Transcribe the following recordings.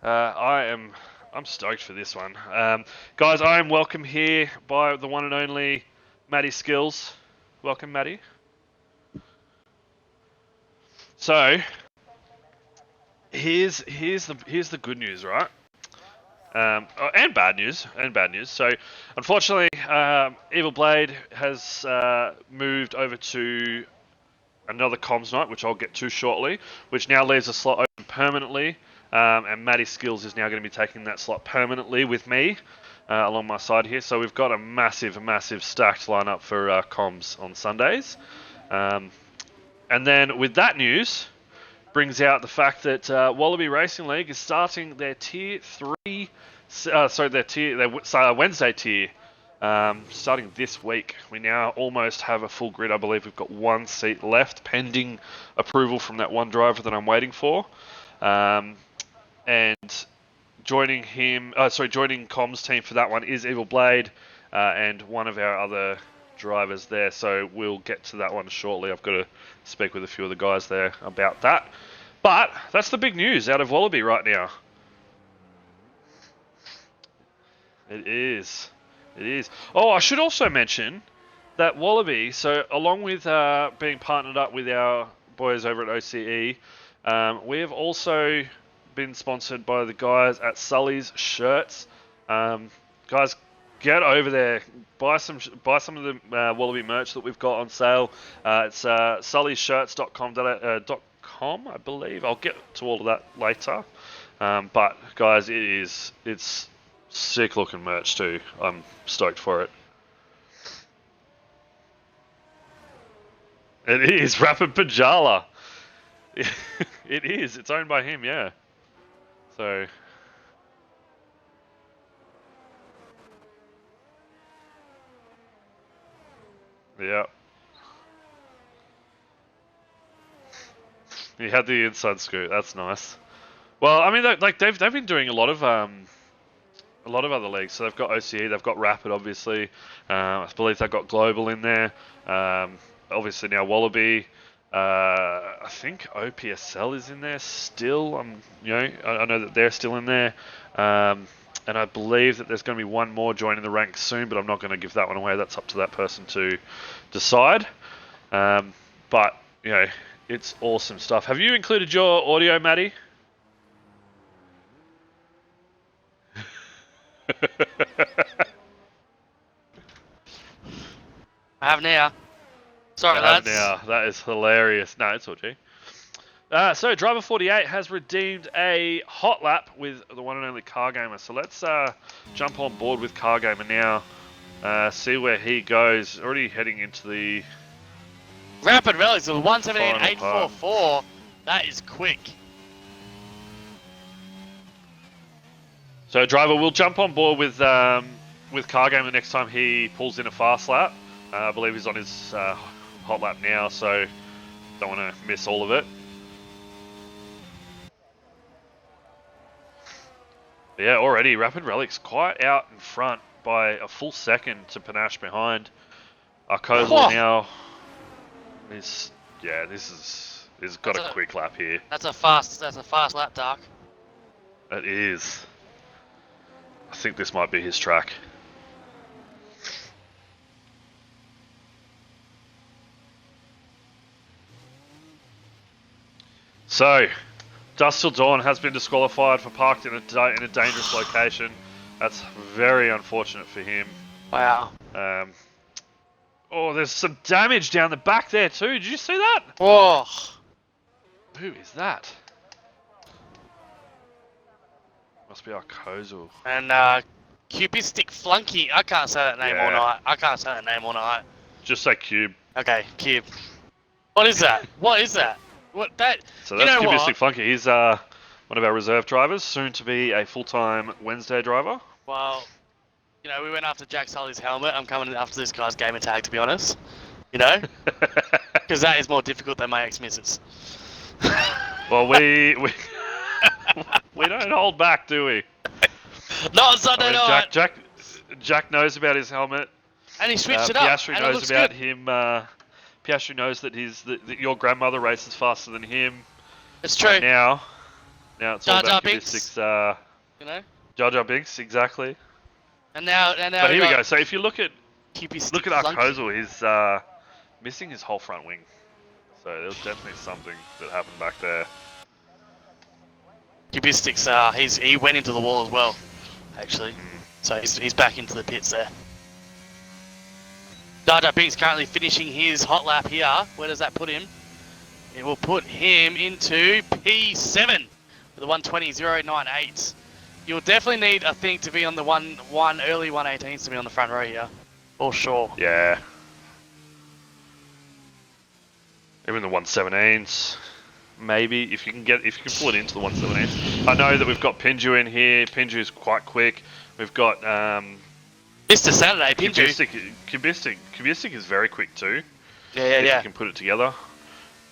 I'm stoked for this one. Guys, I am welcome here by the one and only Matty Skills. Welcome, Matty. So, here's the good news, right? And bad news. So, unfortunately, Evil Blade has moved over to another comms night, which I'll get to shortly, which now leaves a slot open permanently. And Matty Skills is now going to be taking that slot permanently with me along my side here. So we've got a massive stacked lineup for comms on Sundays. And then with that news, brings out the fact that Wallaby Racing League is starting their Tier 3, their Wednesday tier, starting this week. We now almost have a full grid. I believe we've got one seat left, pending approval from that one driver that I'm waiting for. And joining comms team for that one is Evil Blade and one of our other drivers there. So we'll get to that one shortly. I've got to speak with a few of the guys there about that. But that's the big news out of Wallaby right now. It is. Oh, I should also mention that Wallaby, so along with being partnered up with our boys over at OCE, we have also been sponsored by the guys at Sully's Shirts. Guys, get over there, buy some of the Wallaby merch that we've got on sale. It's sullysshirts.com, I believe. I'll get to all of that later. But guys, it's sick looking merch too. I'm stoked for it. It is Rapid Pajala. It is. It's owned by him, yeah. So, yeah. He had the inside scoop. That's nice. Well, I mean, they've been doing a lot of other leagues. So they've got OCE, they've got Rapid, obviously. I believe they've got Global in there. Obviously now Wallaby. I think OPSL is in there still. I know that they're still in there, and I believe that there's going to be one more joining the ranks soon. But I'm not going to give that one away. That's up to that person to decide. But it's awesome stuff. Have you included your audio, Matty? I have now. Sorry, lads. Now. That is hilarious. No, it's all G. So, Driver 48 has redeemed a hot lap with the one and only Car Gamer. So let's jump on board with Car Gamer now. See where he goes. Already heading into the Rapid Relics with 178.844. That is quick. So, Driver will jump on board with Car Gamer next time he pulls in a fast lap. I believe he's on his hot lap now, so don't want to miss all of it. But yeah, already Rapid Relics quite out in front by a full second to Panache behind. Arkozal now is this has got a quick lap here. That's a fast lap, Dark. It is. I think this might be his track. So, Dusk Till Dawn has been disqualified for parked in a dangerous location. That's very unfortunate for him. Wow. Oh, there's some damage down the back there too. Did you see that? Oh. Who is that? Must be our Kozel. And Cubistic Flunky. I can't say that name all night. Just say Cube. Okay, Cube. What is that? What that? So that's Cubistic Flunky. He's one of our reserve drivers, soon to be a full-time Wednesday driver. Well, we went after Jack Sully's helmet. I'm coming after this guy's gamer tag, to be honest. Because that is more difficult than my ex-missus. Well, we don't hold back, do we? Not on Sunday night. Jack knows about his helmet. And he switched it up. Piastri knows about him. Piastri knows that your grandmother races faster than him. It's true. Right now, Now it's all Jar Jar about Binks. Kubistik's, You know. Jar Jar Binks, exactly. And now But here we go. So if you look at Kubistik Arkozul, he's missing his whole front wing. So there was definitely something that happened back there. Kubistik's he went into the wall as well, actually. So he's back into the pits there. Jar Jar Binks currently finishing his hot lap here. Where does that put him? It will put him into P7 with a 120.098. You'll definitely need, I think, to be on the early 118s to be on the front row here, for sure. Yeah. Even the 117s, maybe if you can pull it into the 117s. I know that we've got Pinju in here. Pinju's quite quick. We've got Mr. Saturday, Pinju. Kubistik is very quick too. Yeah. If you can put it together.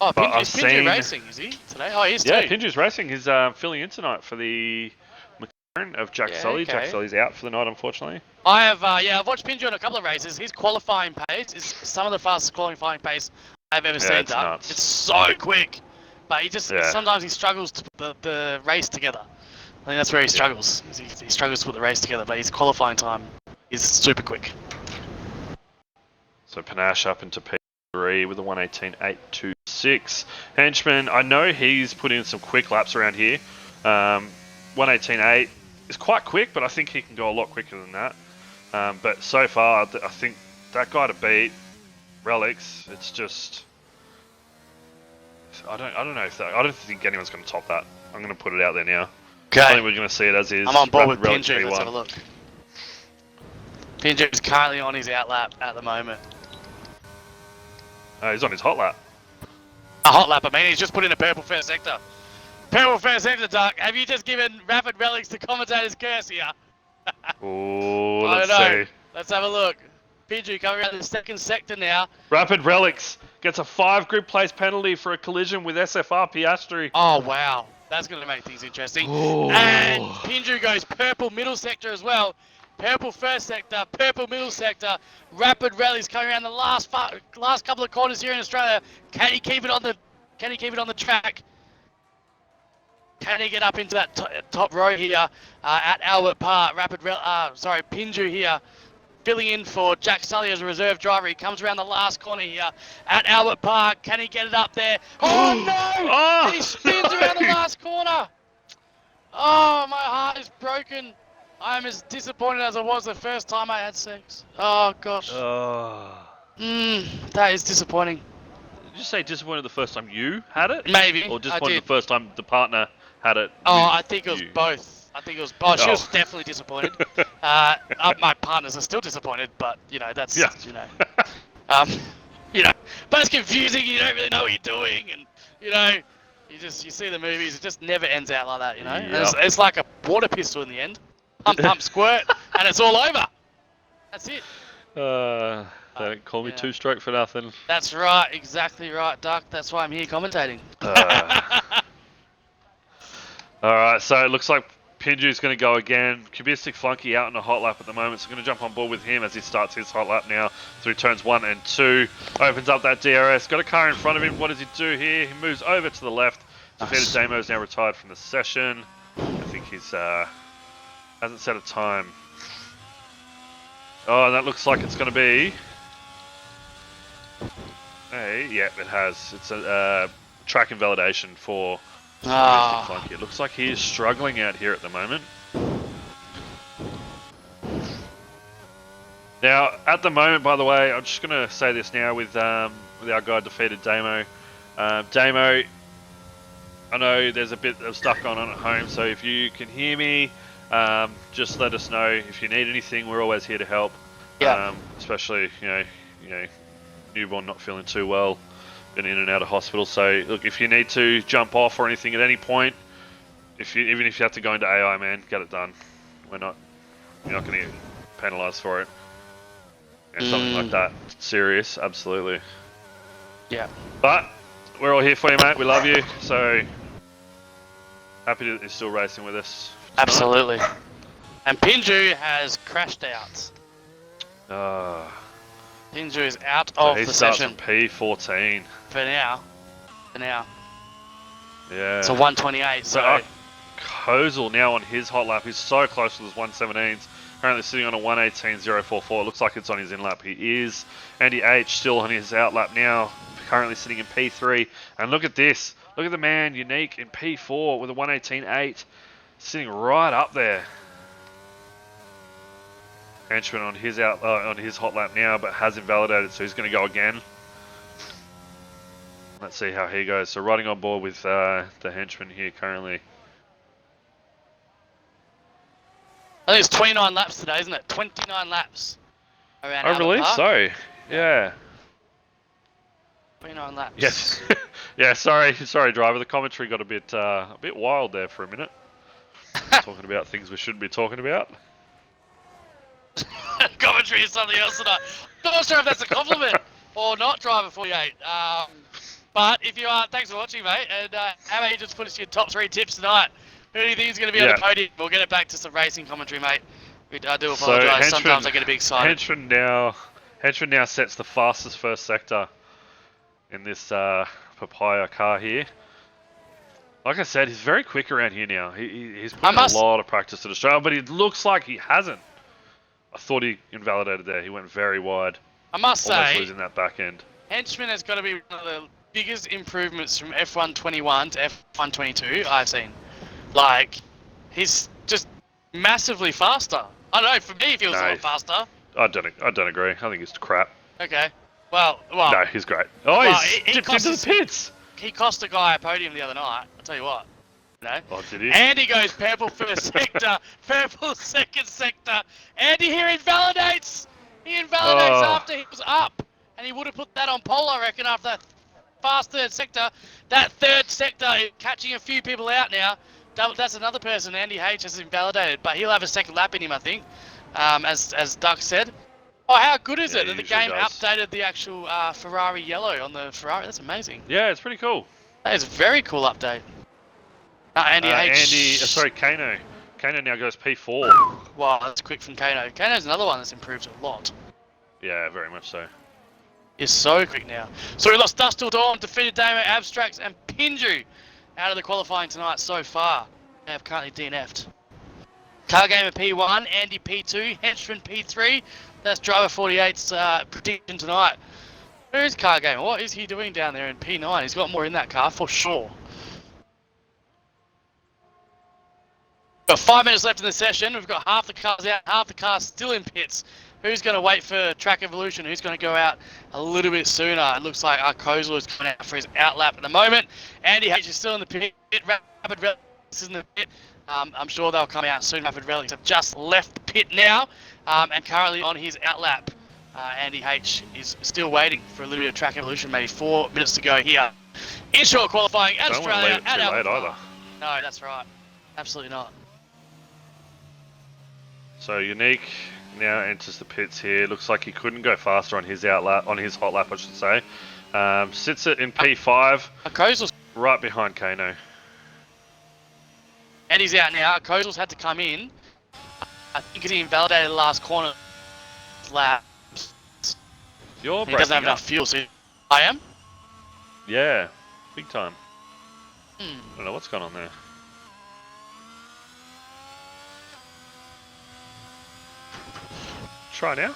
Oh, But Pinju racing, is he today? Oh, he is too. Yeah, Pinju's racing. He's filling in tonight for the McLaren of Jack Sully. okay. Jack Sully's out for the night, unfortunately. I've watched Pinju in a couple of races. His qualifying pace is some of the fastest qualifying pace I've ever seen. It's nuts. It's so quick, but he just Yeah. sometimes he struggles to put the race together. I think that's where he struggles. He struggles to put the race together, but his qualifying time is super quick. So Panache up into P3 with a 118.826. Henchman, I know he's put in some quick laps around here. 118.8 is quite quick, but I think he can go a lot quicker than that. But so far, I think that guy to beat, Relics, it's just... I don't know if that... I don't think anyone's going to top that. I'm going to put it out there now. Okay. I think we're going to see it as is. I'm on board with Relics Pinju. P1. Let's have a look. Pinju is currently on his out lap at the moment. He's on his hot lap. A hot lap, I mean, he's just put in a purple first sector. Purple first sector, Duck. Have you just given Rapid Relics the commentator's curse here? Oh, I let's don't know. see. Let's have a look. Pinju coming out of the second sector now. Rapid Relics gets a 5 grid place penalty for a collision with SFR Piastri. Oh, wow. That's going to make things interesting. Oh. And Pinju goes purple middle sector as well. Purple first sector, purple middle sector. Rapid Rallies coming around the last couple of corners here in Australia. Can he keep it on the track? Can he get up into that top row here at Albert Park? Pinju here, filling in for Jack Sully as a reserve driver. He comes around the last corner here at Albert Park. Can he get it up there? Oh no! Oh, And he spins around the last corner. Oh, my heart is broken. I'm as disappointed as I was the first time I had sex. Oh gosh. That is disappointing. Did you say disappointed the first time you had it? Maybe. Or disappointed the first time the partner had it? Oh, I think it was both. She was Oh. definitely disappointed. My partners are still disappointed, but that's Yeah. but it's confusing. You don't really know what you're doing, and you see the movies. It just never ends out like that. Yep. It's like a water pistol in the end. Pump, pump, squirt, and it's all over. That's it. Don't call me two-stroke for nothing. That's right, exactly right, Duck. That's why I'm here commentating. Alright, so it looks like Pinju's going to go again. Kubistik Flunky out in a hot lap at the moment, so I'm going to jump on board with him as he starts his hot lap now through turns 1 and 2. Opens up that DRS, got a car in front of him. What does he do here? He moves over to the left. Defeated Damo is now retired from the session. I think he's hasn't set a time. Oh, that looks like it's going to be... Hey, yeah, it has. It's a track invalidation for Kubistik Flunky. It looks like he is struggling out here at the moment. Now, at the moment, by the way, I'm just going to say this now with our guy Defeated Damo. Damo, I know there's a bit of stuff going on at home, so if you can hear me, just let us know. If you need anything, we're always here to help. Yeah. Especially, newborn not feeling too well, been in and out of hospital. So look, if you need to jump off or anything at any point, even if you have to go into AI, man, get it done. You're not going to get penalised for it. And something like that serious, absolutely. Yeah. But we're all here for you, mate. We love you. So happy that you're still racing with us. Absolutely. And Pinju has crashed out. Pinju is out of the session. He starts on P14. For now. Yeah. So 128. So Kozel now on his hot lap. He's so close to his 117s. Currently sitting on a 118.044. It looks like it's on his in lap. He is. Andy H still on his out lap now. Currently sitting in P3. And look at this. Look at the man, Unique, in P4 with a 118.8. Sitting right up there. Henchman on his on his hot lap now, but has invalidated, so he's going to go again. Let's see how he goes. So riding on board with the Henchman here currently. I think it's 29 laps today, isn't it? 29 laps. Around I believe so. Yeah. 29 laps. Yes. Yeah. Sorry, driver. The commentary got a bit wild there for a minute. Talking about things we shouldn't be talking about. Commentary is something else tonight. Not sure if that's a compliment or not, driver 48. But if you are, thanks for watching, mate. And how about you just put us your top 3 tips tonight? Who do you think is going to be on the podium? We'll get it back to some racing commentary, mate. I do apologise. Sometimes I get a bit excited. Henchman now sets the fastest first sector in this Papaya car here. Like I said, he's very quick around here now. He's putting a lot of practice at Australia, but it looks like he hasn't. I thought he invalidated there. He went very wide. I must almost say, losing that back end. Henchman has got to be one of the biggest improvements from F1 21 to F1 22 I've seen. Like, he's just massively faster. I don't know, for me he feels a lot faster. I don't agree. I think he's crap. Okay. Well. No, he's great. Oh, he's dipped into the pits. He cost a guy a podium the other night. I'll tell you what. You know? Oh, did he? Andy goes purple first sector, purple second sector. Andy here invalidates. He invalidates after he was up. And he would have put that on pole, I reckon, after that fast third sector. That third sector, catching a few people out now. That's another person Andy H has invalidated, but he'll have a second lap in him, I think, as Duck said. Oh, how good is it that the game updated the actual Ferrari yellow on the Ferrari? That's amazing. Yeah, it's pretty cool. That is a very cool update. Kano. Kano now goes P4. Wow, that's quick from Kano. Kano's another one that's improved a lot. Yeah, very much so. Is so quick now. So we lost Dust Till Dawn, defeated Damo, Abstracts, and Pinju out of the qualifying tonight so far. They have currently DNF'd. Car Gamer P1, Andy P2, Henchman P3. That's Driver 48's prediction tonight. Where is Car Gamer? What is he doing down there in P9? He's got more in that car for sure. Got 5 minutes left in the session. We've got half the cars out, half the cars still in pits. Who's going to wait for Track Evolution? Who's going to go out a little bit sooner? It looks like Kozel is coming out for his out lap at the moment. Andy H is still in the pit. Rapid Relics is in the pit. I'm sure they'll come out soon. Rapid Relics have just left the pit now and currently on his out lap. Andy H is still waiting for a little bit of Track Evolution. Maybe 4 minutes to go here. Inshore qualifying at Australia. Don't want to leave it too late either. No, that's right. Absolutely not. So Unique now enters the pits here. Looks like he couldn't go faster on his out lap, on his hot lap, I should say. Sits it in P5, Kozel's right behind Kano. and he's out now. Kozel's had to come in. I think he invalidated the last corner lap. You're he doesn't have enough fuel, so I am? Yeah, big time. I don't know what's going on there. Try now.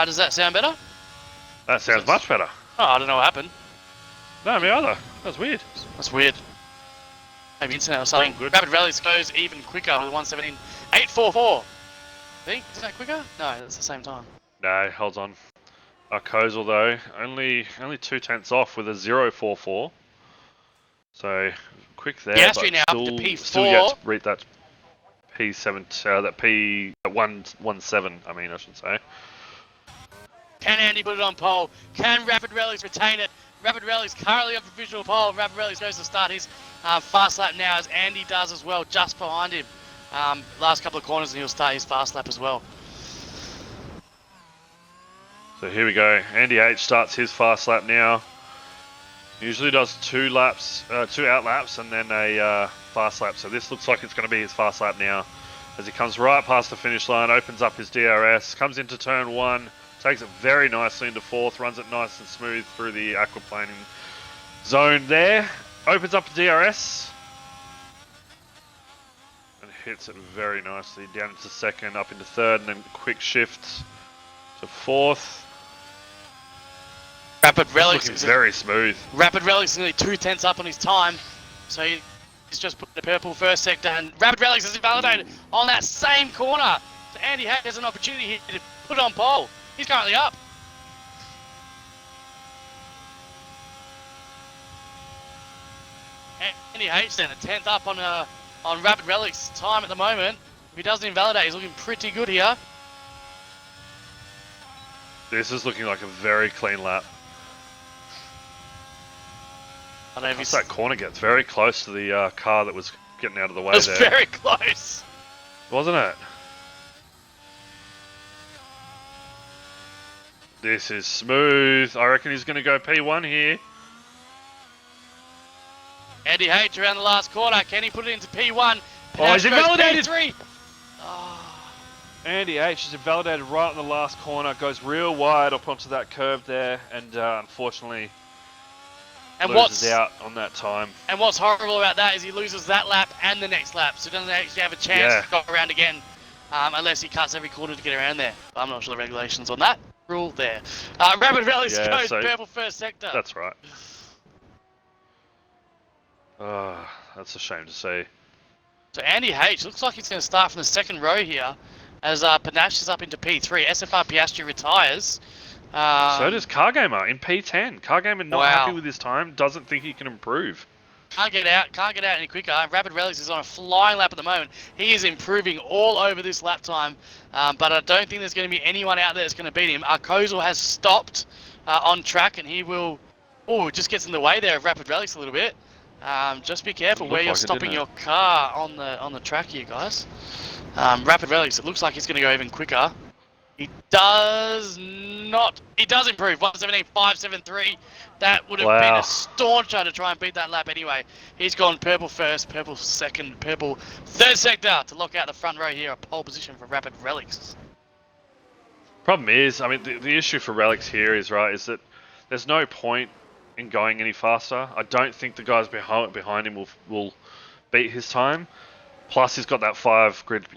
Does that sound better? That sounds much better. Oh, I don't know what happened. No, me either. That's weird. That's weird. Maybe internet or something. Good. Rapid Rallies goes even quicker with 117.844. Think? Is that quicker? No, that's the same time. No, hold on. Kozel though, only 2/10 off with a 0.44. So quick there. Piastri but now still, up to P4. Still yet to read that P7, that P17. I mean, I should say. Can Andy put it on pole? Can Rapid Rallies retain it? Rapid Rallies currently on provisional pole. Rapid Rallies goes to start his fast lap now, as Andy does as well, just behind him. Last couple of corners, and he'll start his fast lap as well. So here we go. Andy H starts his fast lap now. Usually does 2 out laps, and then a fast lap. So this looks like it's going to be his fast lap now. As he comes right past the finish line, opens up his DRS, comes into turn 1, takes it very nicely into 4th, runs it nice and smooth through the aquaplaning zone there. Opens up the DRS. hits it very nicely. Down into second, up into third, and then quick shifts to fourth. Rapid Relics looking very smooth. Rapid Relics is nearly 2/10 up on his time, so he's just put the purple first sector, and Rapid Relics is invalidated on that same corner. So Andy Hack has an opportunity here to put it on pole. He's currently up. Andy H then, a 10th up on Rapid Relics' time at the moment. If he doesn't invalidate, he's looking pretty good here. This is looking like a very clean lap. I don't know if that corner gets very close to the car that was getting out of the way. It was very close, wasn't it? This is smooth. I reckon he's going to go P1 here. Andy H around the last corner. Can he put it into P1? Oh, he's invalidated! P3. Andy H is invalidated right in the last corner. Goes real wide up onto that curve there, and unfortunately loses out on that time. And what's horrible about that is he loses that lap and the next lap, so he doesn't actually have a chance to go around again, unless he cuts every corner to get around there. But I'm not sure the regulations on that rule there. Rapid Rallies goes purple first sector. That's right. Oh, that's a shame to see. So Andy H looks like he's going to start from the second row here, as Panache is up into P3. SFR Piastri retires. So does Cargamer in P10. Cargamer not happy with his time, doesn't think he can improve. Can't get out any quicker. Rapid Relics is on a flying lap at the moment. He is improving all over this lap time, but I don't think there's going to be anyone out there that's going to beat him. Arkozel has stopped on track, and he will... Oh, just gets in the way there of Rapid Relics a little bit. Just be careful where you're stopping your car on the track here, guys. Rapid Relics, it looks like he's going to go even quicker. He does not. He does improve. 1:17.573. That would have been a stauncher to try and beat that lap anyway. He's gone purple first, purple second, purple third sector to lock out the front row here. A pole position for Rapid Relics. Problem is, I mean, the issue for Relics here is that there's no point in going any faster. I don't think the guys behind him will beat his time. Plus, he's got that 5 grid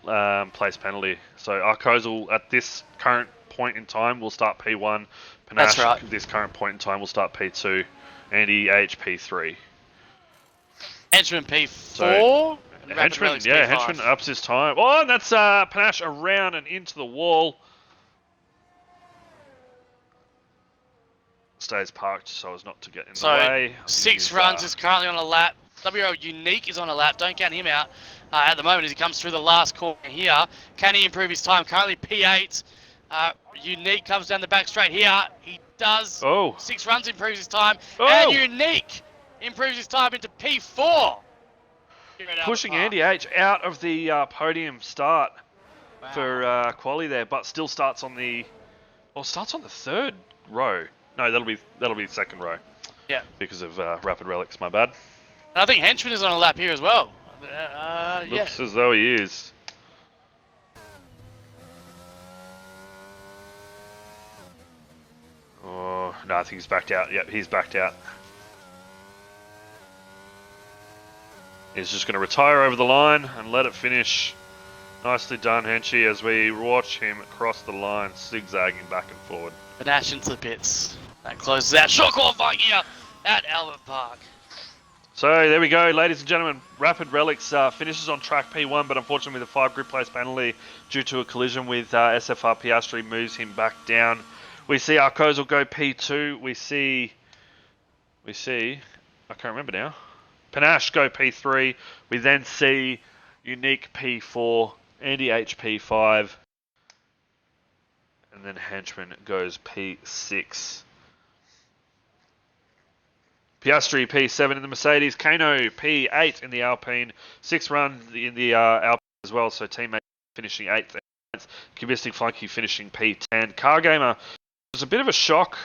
place penalty. So Arkozel at this current point in time will start P1. Panache at this current point in time will start P2. Andy H P3. Henchman P4. So, Henchman ups his time. Oh, and that's Panache around and into the wall. Stays parked so as not to get in the way. 6 runs is currently on a lap. WRL Unique is on a lap. Don't count him out at the moment as he comes through the last corner here. Can he improve his time? Currently P8. Unique comes down the back straight here. He does. 6 runs improves his time. And Unique improves his time into P4. Pushing Andy H out of the podium start for quali there, but still starts on the third row. No, that'll be second row. Yeah. Because of Rapid Relics, my bad. And I think Henchman is on a lap here as well. Looks as though he is. Oh, no, I think he's backed out. Yep, he's backed out. He's just going to retire over the line and let it finish. Nicely done, Henchy, as we watch him cross the line, zigzagging back and forward. Panache into the pits. That closes out short qualifying here at Albert Park. So there we go, ladies and gentlemen. Rapid Relics finishes on track P1, but unfortunately with a 5 grid place penalty due to a collision with SFR Piastri moves him back down. We see Arkozel go P2. We see, I can't remember now. Panache go P3. We then see Unique P4, Andy H P5, and then Henchman goes P6. Piastri P7 in the Mercedes, Kano P8 in the Alpine, 6 runs in the Alpine as well, so teammate finishing 8th. Cubistic Flunky finishing P10. Cargamer was a bit of a shock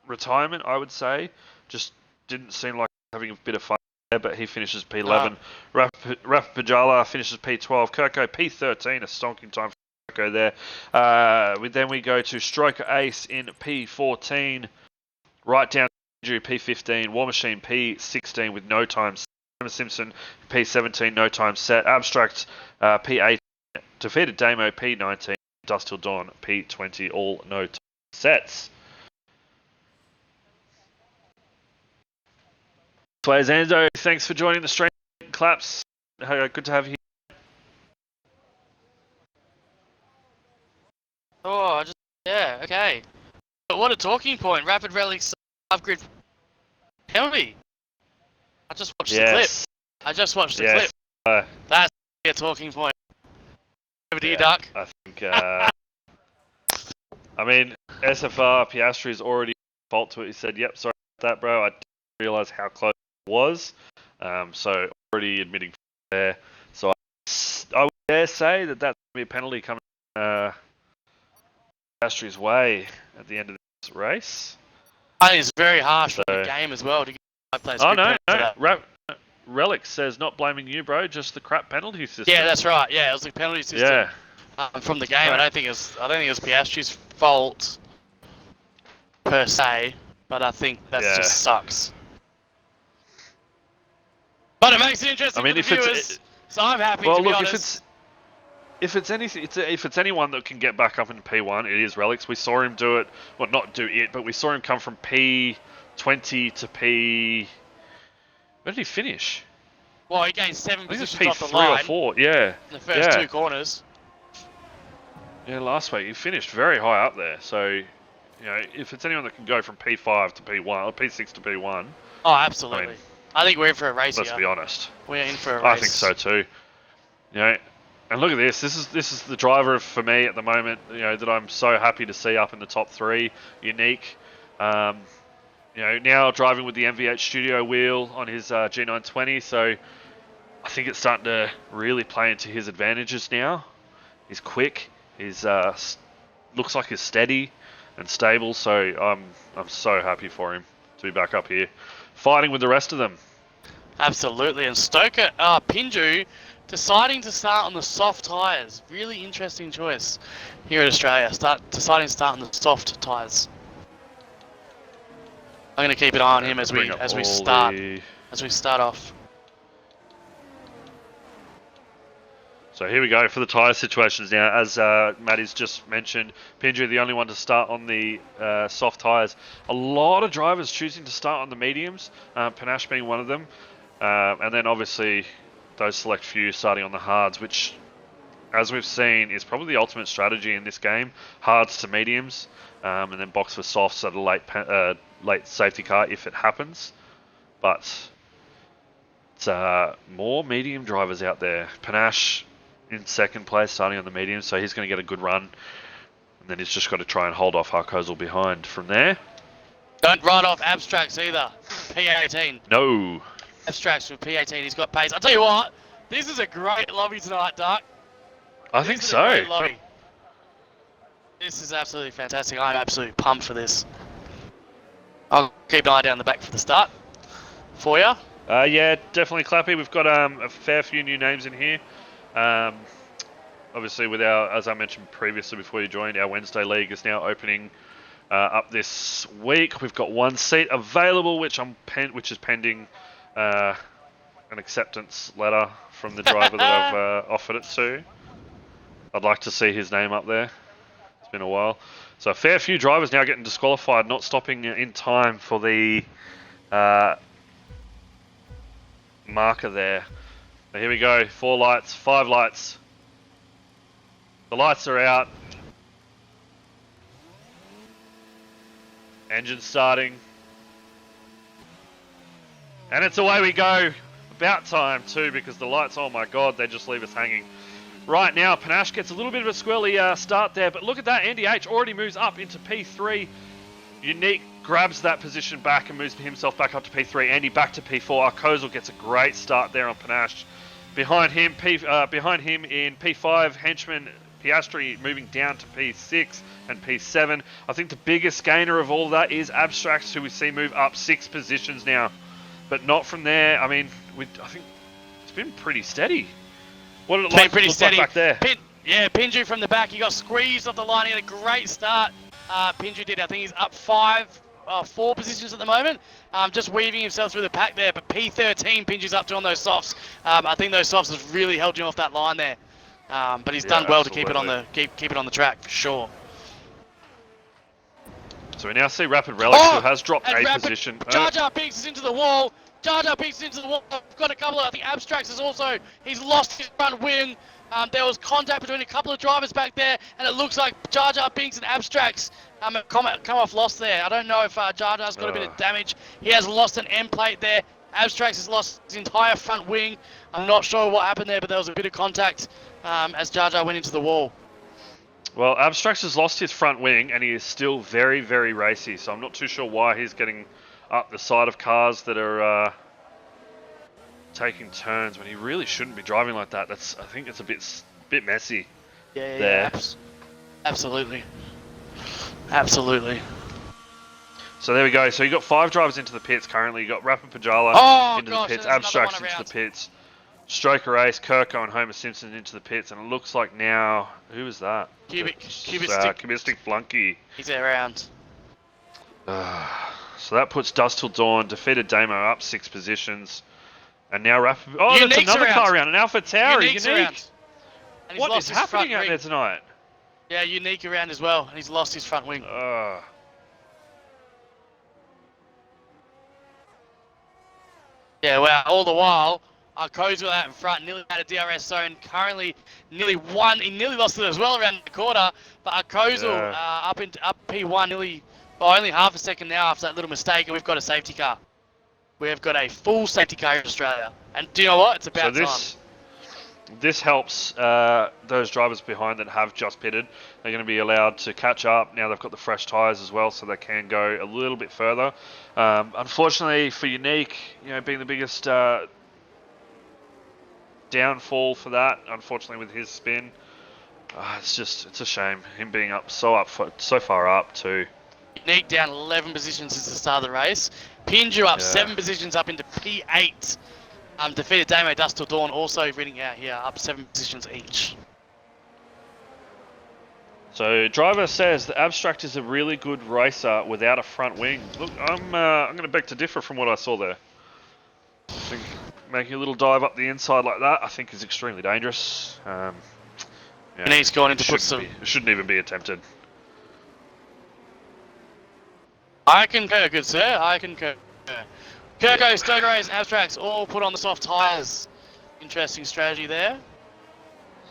retirement, I would say. Just didn't seem like having a bit of fun there, but he finishes P11. Rapid Pajala finishes P12. Kirko P13, a stonking time for Kirko there. Then we go to Stroker Ace in P14, right down P15, War Machine P16 with no time Simpson, P17, no time set. Abstract, P18, defeated Damo, P19, Dust Till Dawn, P20, all no time sets. Swayze Ando, thanks for joining the stream. Claps. Good to have you here. Oh, yeah, okay. But what a talking point. Rapid Relic's upgrade penalty. I just watched the clip. I just watched the clip. That's a talking point. Over to you, Duck. I think, I mean, SFR Piastri is already fault to it. He said, yep, sorry about that, bro. I didn't realise how close it was. So, already admitting there. So, I would dare say that that's going to be a penalty coming Piastri's way at the end of this race. I think it's very harsh for the game as well to get 5 players. Oh, no. Relic says not blaming you, bro, just the crap penalty system. Yeah, that's right. Yeah, it was the penalty system from the game. I don't think it was Piastri's fault per se, but I think that just sucks. But it makes it interesting for the viewers, so I'm happy to be honest. If it's anyone that can get back up into P1, it is Relics. We saw him do it, well, not do it, but we saw him come from P20 to P. Where did he finish? Well, he gained 7 positions P3 off the line. Or 4, yeah. In the first 2 corners. Yeah, last week he finished very high up there. So, you know, if it's anyone that can go from P5 to P1 or P6 to P1. Oh, absolutely. I think we're in for a race Let's be honest. We're in for a race. I think so too. You know, and look at this. This is the driver for me at the moment. You know, that I'm so happy to see up in the top 3. Unique. You know, now driving with the MV8 Studio wheel on his G920, so I think it's starting to really play into his advantages now. He's quick. He's looks like he's steady and stable. So I'm so happy for him to be back up here, fighting with the rest of them. Absolutely, and Stoker, Pinju, deciding to start on the soft tyres. Really interesting choice here in Australia. Deciding to start on the soft tyres. I'm going to keep an eye on him as we start off. So here we go for the tyre situations now. As Matty's just mentioned, Pinju the only one to start on the soft tyres. A lot of drivers choosing to start on the mediums, Panache being one of them. And then obviously those select few starting on the hards, which, as we've seen, is probably the ultimate strategy in this game. Hards to mediums, and then box for softs at a late safety car if it happens. But it's more medium drivers out there. Panache in second place, starting on the medium, so he's going to get a good run. And then he's just got to try and hold off Harkozel behind from there. Don't write off Abstracts either. P18. No. Abstracts with P18, he's got pace. I'll tell you what, this is a great lobby tonight, Dark. I think so. This is absolutely fantastic. I'm absolutely pumped for this. I'll keep an eye down the back for the start for you. Yeah, definitely Clappy. We've got a fair few new names in here. Obviously, with our, as I mentioned previously before you joined, our Wednesday League is now opening up this week. We've got 1 seat available, which is pending an acceptance letter from the driver that I've offered it to. I'd like to see his name up there. It's been a while. So a fair few drivers now getting disqualified, not stopping in time for the marker there. So here we go, 4 lights, 5 lights. The lights are out. Engine starting. And it's away we go. About time too, because the lights, oh my god, they just leave us hanging. Right now, Panache gets a little bit of a squirrely start there, but look at that, Andy H already moves up into P3. Unique grabs that position back and moves himself back up to P3. Andy back to P4. Arkozel gets a great start there on Panache. Behind him in P5, Henchman Piastri moving down to P6 and P7. I think the biggest gainer of all of that is Abstracts, who we see move up 6 positions now. But not from there. I mean, I think it's been pretty steady. What did it look like back there? Pinju from the back. He got squeezed off the line. He had a great start. Pinju did. I think he's up 5 4 positions at the moment. Just weaving himself through the pack there, but P13 pinches up to on those softs. I think those softs have really held him off that line there. But he's done well to keep it on the track for sure. So we now see Rapid Relics, who has dropped a position. Jar Jar Binks is into the wall. Jar Jar Binks is into the wall. I've got a couple of, I think Abstracts is also, he's lost his front wing. There was contact between a couple of drivers back there, and it looks like Jar Jar Binks and Abstracts have come off lost there. I don't know if Jar Jar's got a bit of damage. He has lost an end plate there. Abstracts has lost his entire front wing. I'm not sure what happened there, but there was a bit of contact as Jar Jar went into the wall. Well, Abstracts has lost his front wing, and he is still very, very racy, so I'm not too sure why he's getting up the side of cars that are taking turns when he really shouldn't be driving like that. I think it's a bit messy. Yeah, absolutely. Absolutely. So there we go. So you got 5 drivers into the pits currently. You got Rapid Pajala into the pits, Abstracts into the pits, Stroker Ace, Kirko and Homer Simpson into the pits, and it looks like now, who is that? Cubistic Flunky. He's around. So that puts Dust Till Dawn, defeated Damo up 6 positions. And now Rapid... Oh, that's another car around, an Alpha Tauri, Unique. What is happening out there tonight? Yeah, Unique around as well, and he's lost his front wing. Yeah, well, all the while, Kozel out in front, nearly out of DRS zone, currently nearly won. He nearly lost it as well around the corner, but Kozel up P1, only half a second now after that little mistake, and we've got a safety car. We've got a full safety car in Australia. And do you know what? It's about time. This helps those drivers behind that have just pitted. They're going to be allowed to catch up. Now they've got the fresh tyres as well, so they can go a little bit further. Unfortunately for Unique, being the biggest downfall for that, unfortunately with his spin, it's a shame. Him being so far up too. Unique down 11 positions since the start of the race. Pinju up 7 positions up into P8. Defeated Damo, Dust Till Dawn also reading out here, up 7 positions each. So driver says the Abstract is a really good racer without a front wing. Look, I'm going to beg to differ from what I saw there. I think making a little dive up the inside like that, I think is extremely dangerous. And he's gone into put some... It shouldn't even be attempted. I concur, good sir. I concur. Kirko, Stoker Race, and Abstracts all put on the soft tyres. Interesting strategy there.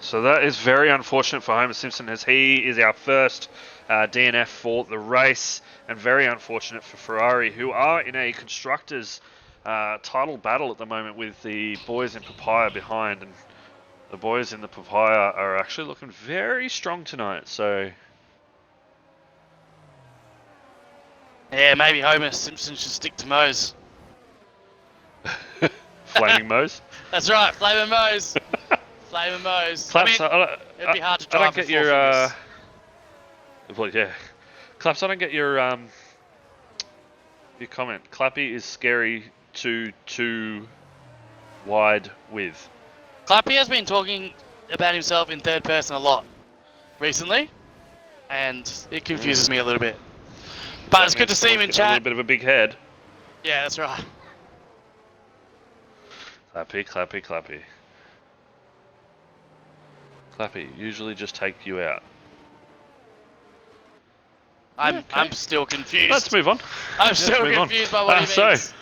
So that is very unfortunate for Homer Simpson, as he is our first DNF for the race, and very unfortunate for Ferrari, who are in a constructors title battle at the moment with the boys in Papaya behind, and the boys in the Papaya are actually looking very strong tonight. So yeah, maybe Homer Simpson should stick to Mose. Flaming Mose? That's right, Flaming Mose. Flaming Mose. Claps, it'd be hard to drive. I don't get your well, yeah. Claps, I don't get your comment. Clappy is scary too wide with. Clappy has been talking about himself in third person a lot recently, and it confuses me a little bit. But it's good to see him in chat. A little bit of a big head. Yeah, that's right. Clappy, Clappy, Clappy. Clappy, usually just take you out. I'm still confused. Let's move on. I'm still confused by what he means.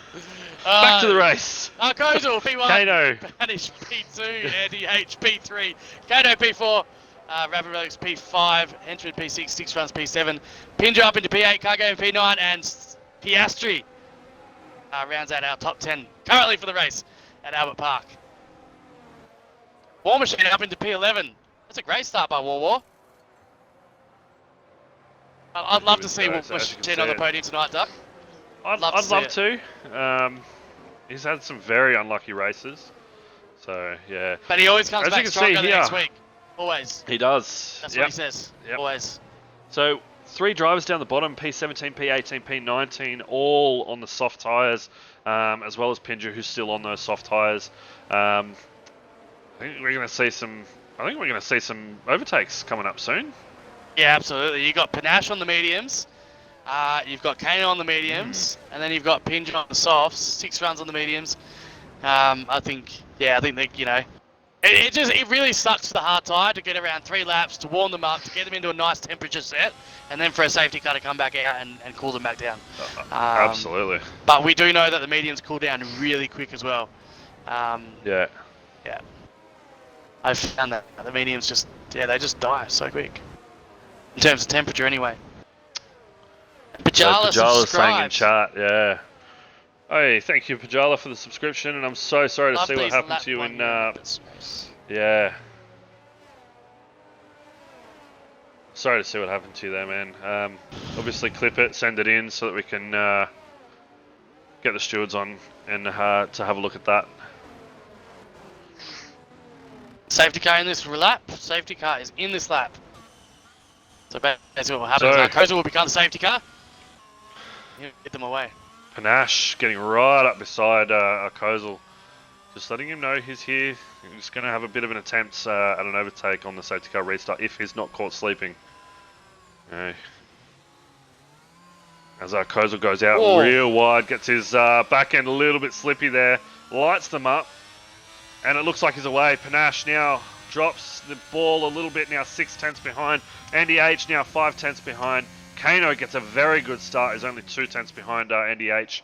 Back to the race. Kozel, P1. Kato. Banish, P2. Andy H, P3. Kato, P4. Rapid Relics, P5. Henchman, P6. 6 runs, P7. Pinja up into P8. Cargo in P9. And Piastri rounds out our top 10 currently for the race at Albert Park. War Machine up into P11. That's a great start by War. I'd love to see War Machine on the podium tonight, Duck. I'd love to. He's had some very unlucky races. So, yeah. But he always comes back stronger the next week. Always. He does. That's what he says. Yep. Always. So, 3 drivers down the bottom, P17, P18, P19, all on the soft tyres, as well as Pinju, who's still on those soft tyres. I think we're going to see some overtakes coming up soon. Yeah, absolutely. You got Panache on the mediums, You've got Kano on the mediums, and then you've got Pinge on the softs. 6 runs on the mediums. I think that, it really sucks for the hard tire to get around 3 laps to warm them up, to get them into a nice temperature set, and then for a safety car to come back out and cool them back down. Absolutely. But we do know that the mediums cool down really quick as well. Yeah. Yeah. I've found that the mediums they just die so quick. In terms of temperature, anyway. Pajala Pajala's saying in subscribed. chat, yeah. Hey, thank you, Pajala, for the subscription, and I'm so sorry to Love see what these happened lap to you one in. minutes. Yeah. Sorry to see what happened to you there, man. Obviously, clip it, send it in so that we can get the stewards on and to have a look at that. Safety car in this lap. Safety car is in this lap. So basically what happens now, Koza will become the safety car. Get them away. Panache getting right up beside Kozel. Just letting him know he's here. He's going to have a bit of an attempt at an overtake on the safety car restart if he's not caught sleeping. As Kozel goes out real wide, gets his back end a little bit slippy there, lights them up, and it looks like he's away. Panache now drops the ball a little bit, now 6/10 behind. Andy H now 5/10 behind. Kano gets a very good start, he's only 2/10 behind Andy H,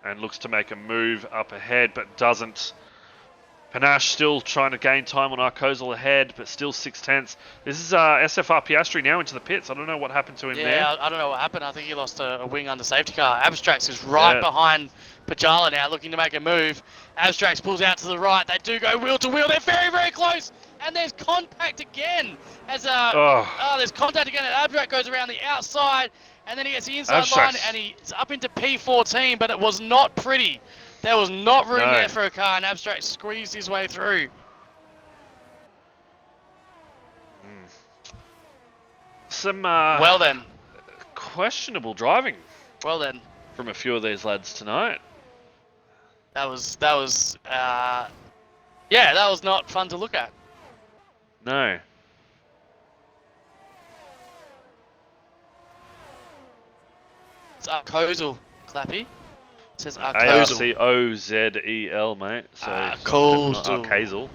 and looks to make a move up ahead, but doesn't. Panache still trying to gain time on Arkozel ahead, but still 6/10. This is SFR Piastri now into the pits. I don't know what happened to him there. Yeah, I don't know what happened. I think he lost a wing under safety car. Abstracts is right behind Pajala now, looking to make a move. Abstracts pulls out to the right. They do go wheel to wheel. They're very, very close. And there's contact again. There's contact again. And Abstract goes around the outside. And then he gets the inside line. And he's up into P14. But it was not pretty. There was not room there for a car. And Abstract squeezed his way through. Some well then, questionable driving. Well then, from a few of these lads tonight. That was not fun to look at. No. It's Arkozel, Clappy. It says Arkozel. Arcozel, mate. So Arkozel.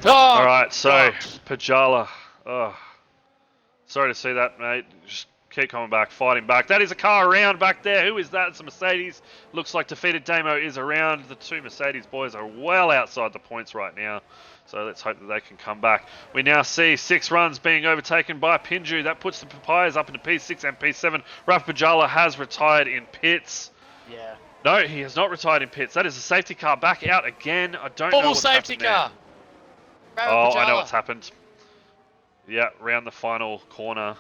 Alright, so Pajala. Oh. Sorry to see that, mate. Just keep coming back, fighting back. That is a car around back there. Who is that? It's a Mercedes. Looks like Defeated Damo is around. The two Mercedes boys are well outside the points right now. So let's hope that they can come back. We now see 6 runs being overtaken by Pinju. That puts the Papayas up into P6 and P7. Raf Pajala has retired in pits. Yeah. No, he has not retired in pits. That is a safety car back out again. I don't know what's safety car. I know what's happened. Yeah, round the final corner.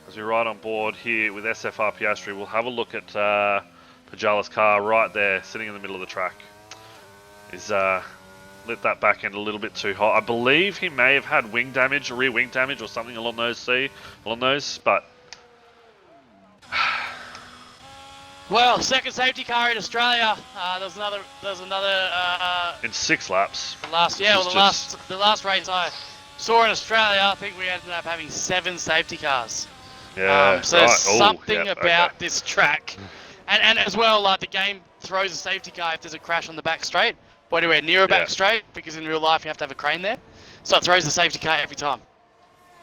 As we ride on board here with SFR Piastri, we'll have a look at Pajala's car right there, sitting in the middle of the track. He's lit that back end a little bit too hot. I believe he may have had wing damage, rear wing damage, or something along those. But well, second safety car in Australia. There's another. In 6 laps. The last race I saw in Australia, I think we ended up having 7 safety cars. Yeah, so there's something about this track. And as well, like the game throws a safety car if there's a crash on the back straight, or anywhere near a back straight, because in real life you have to have a crane there. So it throws the safety car every time.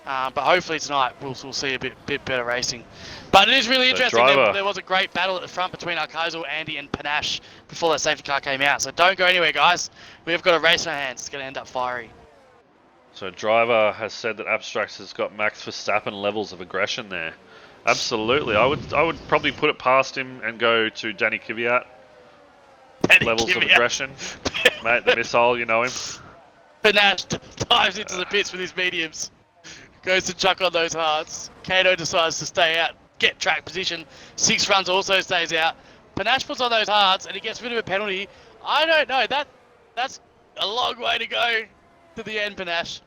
But hopefully tonight we'll see a bit better racing. But it is really interesting. There was a great battle at the front between Arkozel, Andy, and Panache before that safety car came out. So don't go anywhere, guys. We've got a race in our hands. It's going to end up fiery. So Driver has said that Abstracts has got Max Verstappen levels of aggression there. Absolutely, I would probably put it past him and go to Danny Kvyat. Levels of aggression, mate. The missile, you know him. Panache dives into the pits with his mediums, goes to chuck on those hards. Kato decides to stay out, get track position. 6 runs also stays out. Panache puts on those hards and he gets rid of a penalty. I don't know. That's a long way to go to the end, Panache.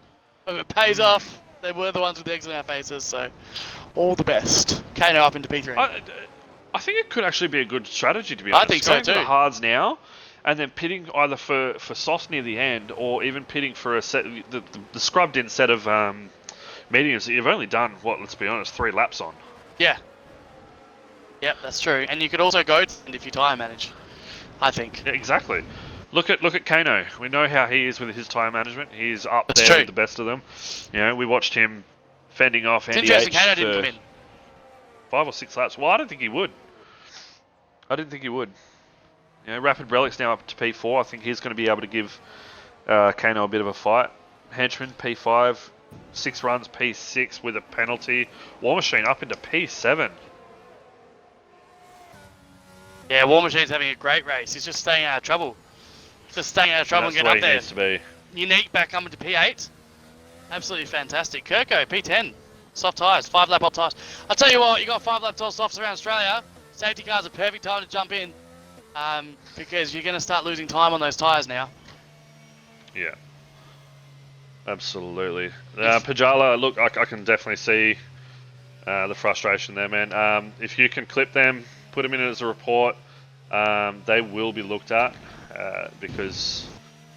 If it pays off, they were the ones with the eggs on our faces, so all the best. Kano up into P3. I think it could actually be a good strategy, to be honest. I think so too. Going to the hards now, and then pitting either for soft near the end, or even pitting for a set, the scrubbed in set of mediums that you've only done, let's be honest, 3 laps on. Yeah. Yep, that's true. And you could also go if you tyre manage, I think. Yeah, exactly. Look at Kano. We know how he is with his tyre management. He's up That's there true. with the best of them. You know, we watched him fending off It's Andy interesting H Kano didn't come for in. 5 or 6 laps. Well, I don't think he would. I didn't think he would. You know, Rapid Relic's now up to P4. I think he's going to be able to give Kano a bit of a fight. Henchman, P5. 6 runs, P6 with a penalty. War Machine up into P7. Yeah, War Machine's having a great race. He's just staying out of trouble. Just staying out of trouble and That's getting where up he there. needs to be. Unique back coming to P8. Absolutely fantastic. Kirko, P10. Soft tyres, 5 lap off tyres. I'll tell you what, you got 5 lap softs around Australia. Safety car's a perfect time to jump in because you're going to start losing time on those tyres now. Yeah. Absolutely. Pajala, look, I can definitely see the frustration there, man. If you can clip them, put them in as a report, they will be looked at because,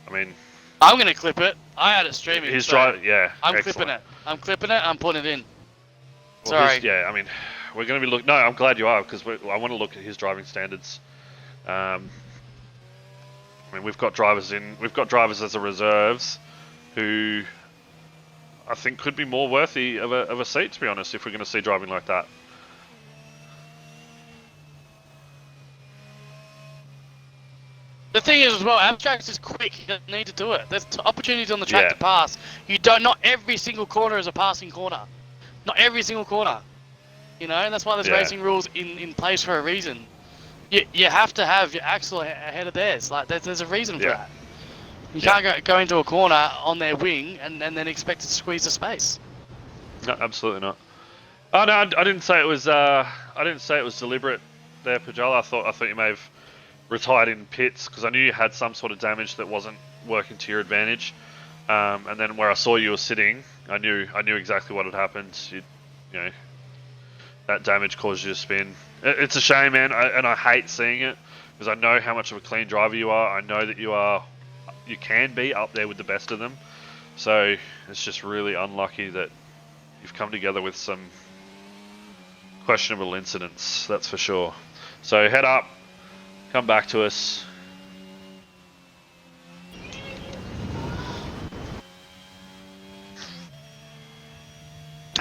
I mean... I'm going to clip it. I had it streaming. His so drive, yeah. I'm excellent. clipping it. I'm clipping it. I'm putting it in. Well, Sorry. yeah, I mean, we're going to be looking... No, I'm glad you are because I want to look at his driving standards. I mean, we've got drivers as a reserves who I think could be more worthy of a seat, to be honest, if we're going to see driving like that. The thing is as well, Amtrak's is quick. You don't need to do it. There's opportunities on the track to pass. Not every single corner is a passing corner. Not every single corner. You know, and that's why there's racing rules in place for a reason. You have to have your axle ahead of theirs. Like there's a reason for that. You can't go into a corner on their wing and then expect to squeeze the space. No, absolutely not. Oh no, I didn't say it was. I didn't say it was deliberate there, Pajala. I thought you may have retired in pits because I knew you had some sort of damage that wasn't working to your advantage. And then where I saw you were sitting, I knew exactly what had happened. You know, that damage caused you to spin. It's a shame, man, and I hate seeing it because I know how much of a clean driver you are. I know that you can be up there with the best of them. So it's just really unlucky that you've come together with some questionable incidents, that's for sure. So head up, come back to us.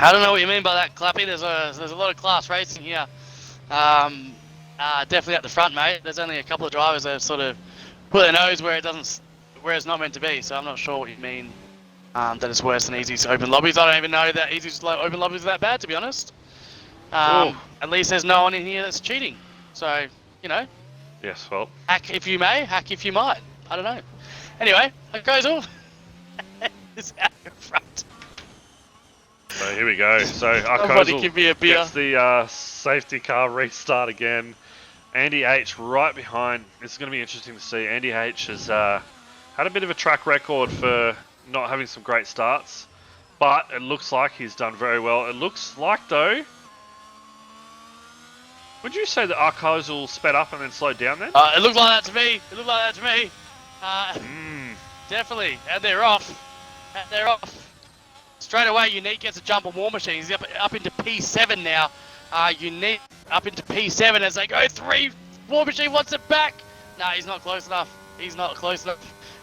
I don't know what you mean by that, Clappy. There's a lot of class racing here. Definitely at the front, mate. There's only a couple of drivers that have sort of put their nose where it's not meant to be. So I'm not sure what you mean that it's worse than Easy's open lobbies. I don't even know that Easy's open lobbies are that bad, to be honest. At least there's no one in here that's cheating. So, you know. Yes, well. Hack if you may, hack if you might. I don't know. Anyway, that goes all. It's out in front. So here we go. So Somebody give me a beer. gets the safety car restart again. Andy H right behind. This is going to be interesting to see. Andy H has had a bit of a track record for not having some great starts, but it looks like he's done very well. It looks like, though, would you say that Arcozal sped up and then slowed down then? It looked like that to me. It looked like that to me. Definitely. And they're off. Straight away, Unique gets a jump on War Machine. He's up into P7 now. Unique up into P7 as they go 3. War Machine wants it back. No, he's not close enough.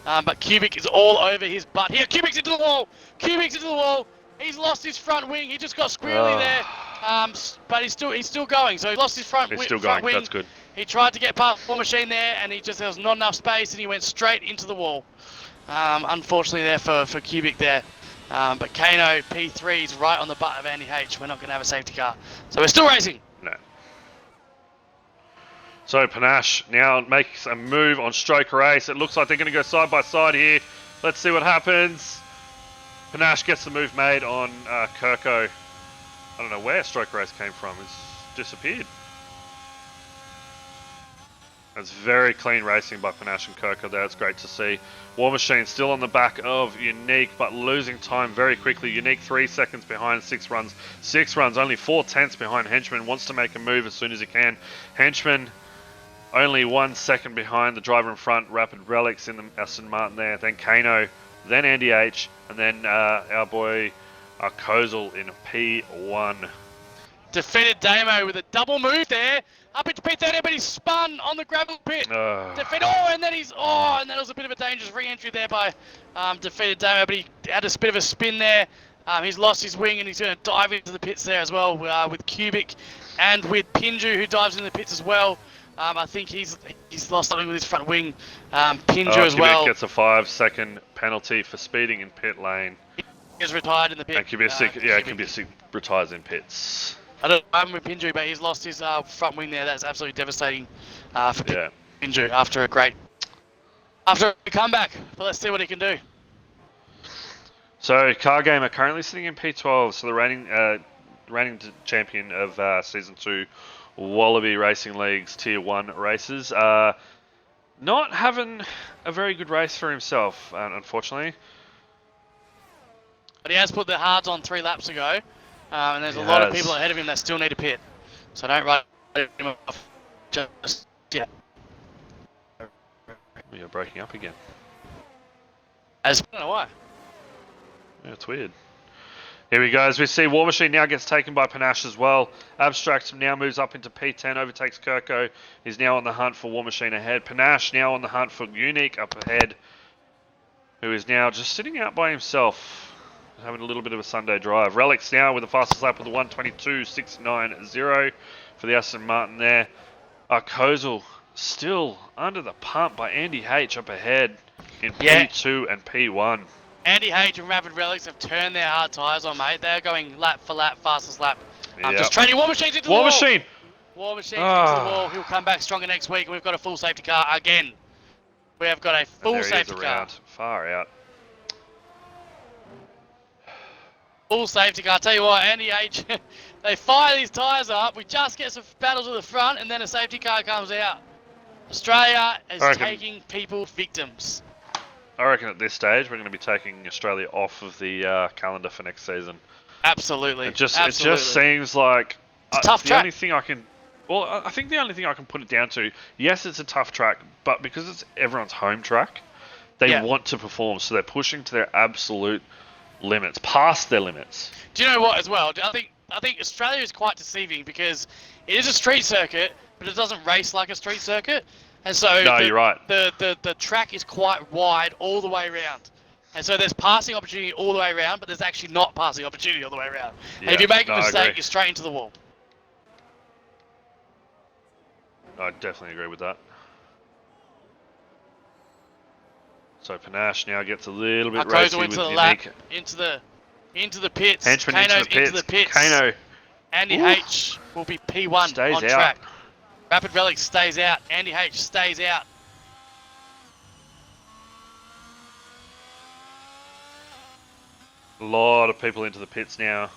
But Cubic is all over his butt. Here, Cubic's into the wall. He's lost his front wing. He just got squirrely there. But he's still going. So he lost his front wing. He's still going. That's good. He tried to get past War Machine there, and there was not enough space, and he went straight into the wall. Unfortunately there for Cubic there. But Kano P3 is right on the butt of Andy H. We're not going to have a safety car. So we're still racing. No. So Panache now makes a move on Stroke Race. It looks like they're going to go side by side here. Let's see what happens. Panache gets the move made on Kirko. I don't know where Stroke Race came from. It's disappeared. It's very clean racing by Panache and Kirko there. It's great to see. War Machine still on the back of Unique, but losing time very quickly. Unique 3 seconds behind, 6 runs. 6 runs, only 4/10 behind Henchman. Wants to make a move as soon as he can. Henchman only 1 second behind the driver in front. Rapid Relics in the Aston Martin there. Then Kano, then Andy H, and then our boy Kozal in P1. Defeated Damo with a double move there. Up into P30, but he's spun on the gravel pit. And then and that was a bit of a dangerous re-entry there by Defeated Damo, but he had a bit of a spin there. He's lost his wing and he's going to dive into the pits there as well with Cubic and with Pinju, who dives in the pits as well. I think he's lost something with his front wing. Pinju as well. Cubic gets a 5-second penalty for speeding in pit lane. He's retired in the pit. And Kubica retires in pits. I don't know with Pinju, but he's lost his front wing there. That's absolutely devastating for Pinju after a great comeback. But let's see what he can do. So Car Gamer currently sitting in P12, so the reigning champion of Season 2 Wallaby Racing League's Tier 1 races. Not having a very good race for himself, unfortunately. But he has put the hards on 3 laps ago, and there's a lot of people ahead of him that still need a pit. So don't write him off just yet. You're breaking up again. I don't know why. Yeah, it's weird. Here we go. As we see, War Machine now gets taken by Panache as well. Abstract now moves up into P10, overtakes Kirko. He's now on the hunt for War Machine ahead. Panache now on the hunt for Unique up ahead, who is now just sitting out by himself, having a little bit of a Sunday drive. Relics now with the fastest lap with the 1:22.690 for the Aston Martin there. Arcozal still under the pump by Andy H up ahead in P2 and P1. Andy H and Rapid Relics have turned their hard tyres on, mate. They're going lap for lap, fastest lap. Just training War Machines into the wall. War Machine into the wall. He'll come back stronger next week, and we've got a full safety car again. We have got a full safety car. Far out. Full safety car. I'll tell you what, Andy H, they fire these tyres up. We just get some battles to the front, and then a safety car comes out. Australia is taking people victims. I reckon at this stage we're going to be taking Australia off of the calendar for next season. Absolutely. It just seems like it's a tough the track. only thing I can. Well, I think the only thing I can put it down to, yes, it's a tough track, but because it's everyone's home track, they want to perform, so they're pushing to their absolute limits, past their limits. Do you know what as well? I think Australia is quite deceiving because it is a street circuit, but it doesn't race like a street circuit. And so you're right. The track is quite wide all the way around. And so there's passing opportunity all the way around, but there's actually not passing opportunity all the way around. Yeah, and if you make a mistake, you're straight into the wall. I definitely agree with that. So Panache now gets a little bit racy with Unique. Into the pits. Henchman into the pits. Kano. Andy H will be P1 stays on out. track. Rapid Relic stays out. Andy H stays out. A lot of people into the pits now.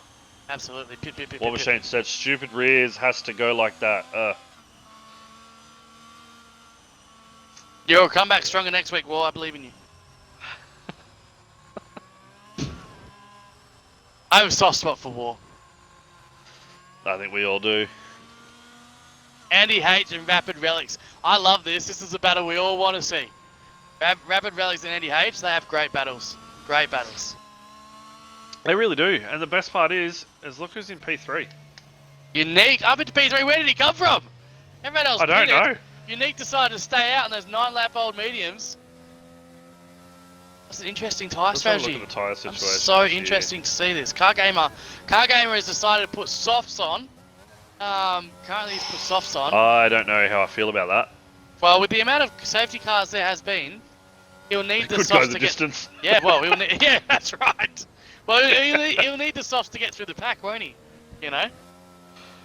Absolutely. Pit. War Machine said stupid rears has to go like that. You'll come back stronger next week, War. I believe in you. I have a soft spot for War. I think we all do. Andy H and Rapid Relics. I love this. This is a battle we all want to see. Rapid Relics and Andy H, they have great battles. Great battles. They really do. And the best part is look who's in P3. Unique. Up into P3. Where did he come from? Everyone else I don't know. Unique decided to stay out in those 9-lap-old mediums. That's an interesting tyre strategy. Look at the tyre situation. I'm so interesting to see this. Car Gamer has decided to put softs on. Currently he's put softs on. I don't know how I feel about that. Well, with the amount of safety cars there has been, he'll need the softs to distance. Yeah, well, he'll need. Yeah, that's right. Well, he'll need the softs to get through the pack, won't he? You know.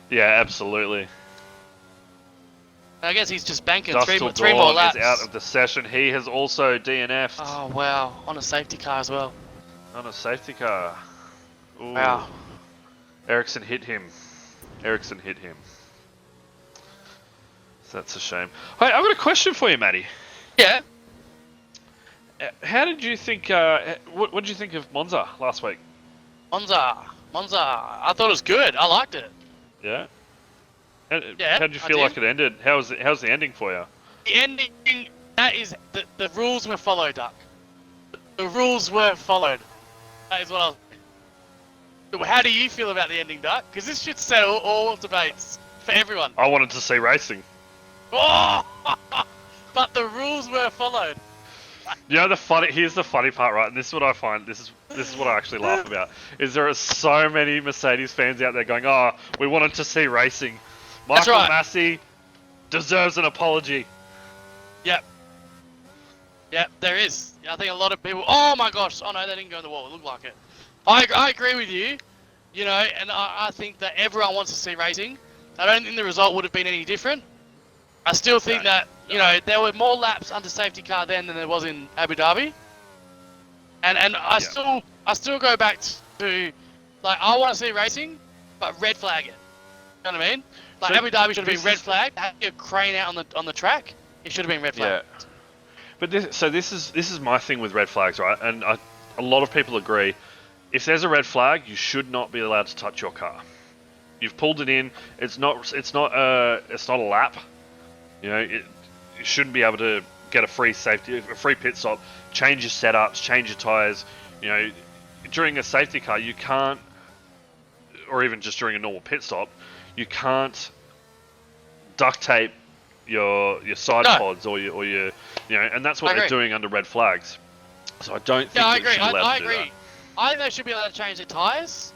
Yeah, absolutely. I guess he's just banking Dustin three more laps. Is out of the session. He has also DNF'd. Oh wow! On a safety car as well. On a safety car. Ooh. Wow. Ericsson hit him. So that's a shame. Hey, I've got a question for you, Matty. Yeah. How did you think? What did you think of Monza last week? Monza. I thought it was good. I liked it. Yeah. Yeah. How did you feel like it ended? How's the ending for you? The ending. That is the rules were followed, Duck. The rules were followed. That is what I was. How do you feel about the ending, Duck? Because this should settle all debates for everyone. I wanted to see racing. Oh! But the rules were followed. You know here's the funny part, right? And this is what I find. This is what I actually laugh about. Is there are so many Mercedes fans out there going, "Oh, we wanted to see racing." Michael Massey deserves an apology. Yep. Yep, there is. I think a lot of people. Oh my gosh! Oh no, they didn't go in the wall. It looked like it. I agree with you. You know, and I think that everyone wants to see racing. I don't think the result would have been any different. I still think that, you know, there were more laps under safety car then than there was in Abu Dhabi. And I still go back to, like, I want to see racing, but red flag it. You know what I mean? Like, so Abu Dhabi should have been red flagged. Had a crane out on the track. It should have been red flagged. Yeah. But this is my thing with red flags, right? And a lot of people agree. If there's a red flag, you should not be allowed to touch your car. You've pulled it in. It's not a lap. You know, you shouldn't be able to get a free pit stop, change your setups, change your tyres. You know, during a safety car, you can't, or even just during a normal pit stop, you can't duct tape your side pods or your, you know, and that's what they're doing under red flags. So I don't think I agree. I agree. I think they should be allowed to change their tyres,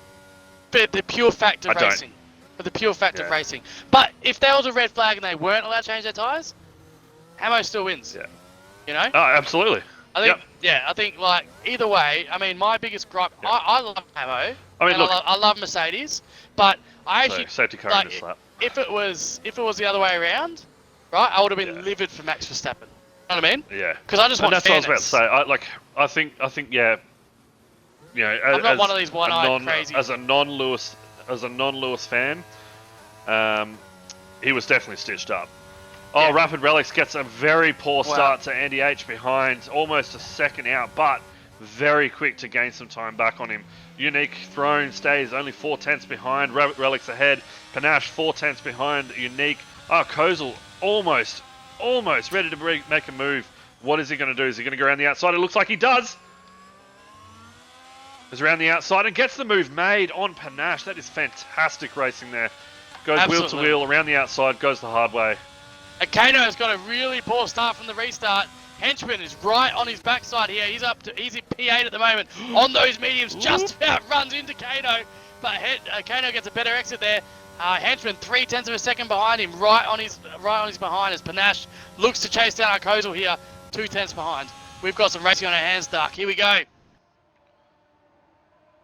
but the pure fact of racing. For the pure fact of racing. But if there was a red flag and they weren't allowed to change their tyres, Hamo still wins. Yeah. You know? Oh, absolutely. I think like either way. I mean, my biggest gripe. I love Hamo. I mean, look, I love Mercedes, but I actually safety car in this lap. If it was the other way around, right? I would have been livid for Max Verstappen. You know what I mean? Yeah. Because I just want fairness. What I was about to say. I think yeah. You know, I'm not one of these one-eyed crazy. As a non-Lewis fan, he was definitely stitched up. Oh, Rapid Relics gets a very poor start to Andy H behind, almost a second out, but very quick to gain some time back on him. Unique Throne stays only 4/10 behind. Rapid Relics ahead. Panache 4/10 behind. Unique. Oh, Kozel almost ready to make a move. What is he going to do? Is he going to go around the outside? It looks like he does. Goes around the outside and gets the move made on Panache. That is fantastic racing there. Goes wheel to wheel around the outside, goes the hard way. And Kano has got a really poor start from the restart. Henchman is right on his backside here. He's at P8 at the moment on those mediums. Just about runs into Kano, but Kano gets a better exit there. Henchman 0.3 of a second behind him, right on his behind as Panache looks to chase down Kozel here, 0.2 behind. We've got some racing on our hands, Dark. Here we go.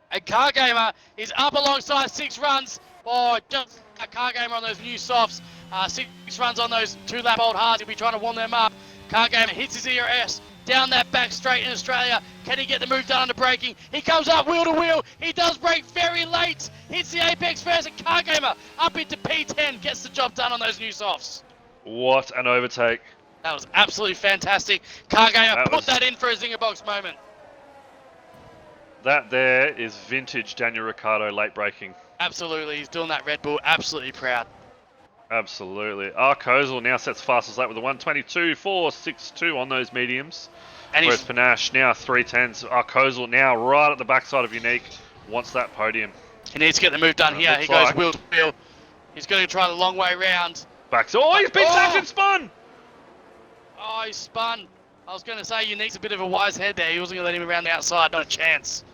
And Car Gamer is up alongside 6 runs. Oh, just a Car Gamer on those new softs. 6 runs on those 2-lap-old hards. He'll be trying to warm them up. Car Gamer hits his ERS down that back straight in Australia. Can he get the move done under braking? He comes up wheel to wheel. He does brake very late. Hits the apex first, and Car Gamer up into P10. Gets the job done on those new softs. What an overtake. That was absolutely fantastic. Car Gamer put that in for a zinger box moment. That there is vintage Daniel Ricciardo late braking. Absolutely, he's doing that Red Bull. Absolutely proud. Absolutely. Kozel now sets fastest lap with a 1:22.462 on those mediums. And whereas Panache now 3:10s. Kozel now right at the backside of Unique. Wants that podium. He needs to get the move done here. He goes wheel to wheel. He's going to try the long way round. He's been tapped and spun! Oh, he spun. I was going to say Unique's a bit of a wise head there. He wasn't going to let him around the outside. Not a chance.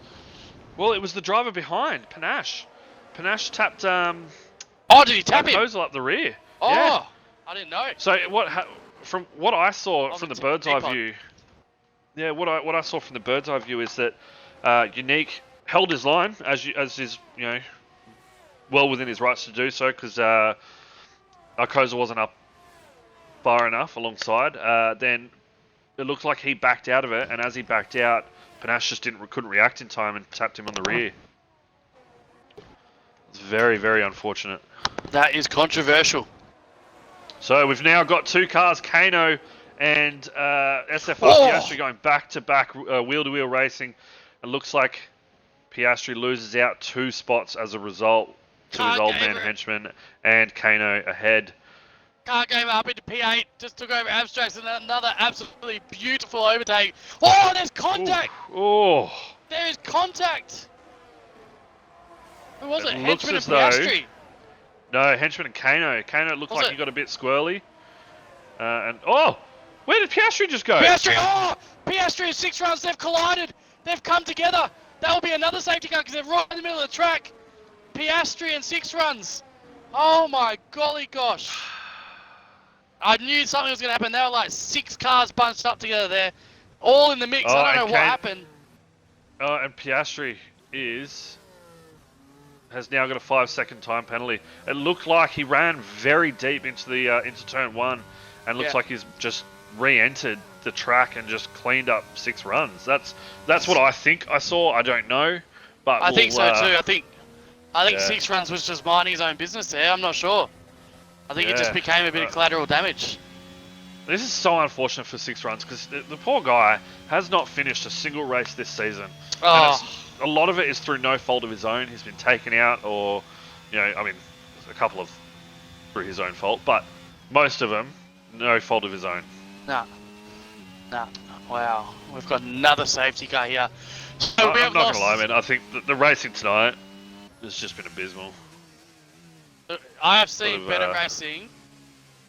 Well, it was the driver behind, Panache. Panache tapped... Oh, did he tap him? Kozel up the rear. Oh, yeah. I didn't know. So from what I saw from the bird's eye view... Yeah, what I saw from the bird's eye view is that Unique held his line, as is, you know, well within his rights to do so, because Kozel wasn't up far enough alongside. Then it looked like he backed out of it, and as he backed out, Panache just couldn't react in time and tapped him on the rear. It's very, very unfortunate. That is controversial. So we've now got 2 cars, Kano and SFR Piastri going back-to-back wheel-to-wheel racing. It looks like Piastri loses out 2 spots as a result to his old man henchman, and Kano ahead. Car Gamer up into P8, just took over Abstracts, and another absolutely beautiful overtake. Oh, there's contact! Oh! There is contact! Who was it? looks Henchman and as though Piastri. no, Henchman and Kano. Kano looked Was like it? he got a bit squirrely. And oh, where did Piastri just go? Piastri, oh! Piastri and 6 runs, they've collided. They've come together. That will be another safety car because they're right in the middle of the track. Piastri and 6 runs. Oh my golly gosh. I knew something was going to happen. There were like 6 cars bunched up together there. All in the mix. Oh, I don't know and what happened. Oh, and Piastri has now got a 5-second time penalty. It looked like he ran very deep into the into turn 1, and looks like he's just re-entered the track and just cleaned up 6 runs. That's what I think I saw. I don't know, but I think so too. I think yeah. 6 runs was just minding his own business there. I'm not sure. I think it just became a bit of collateral damage. This is so unfortunate for 6 runs because the poor guy has not finished a single race this season. Oh. And a lot of it is through no fault of his own. He's been taken out, or, I mean, a couple of through his own fault, but most of them, no fault of his own. Nah. Wow. We've got another safety car here. So I'm not going to lie, man. I think the racing tonight has just been abysmal. I have seen better racing.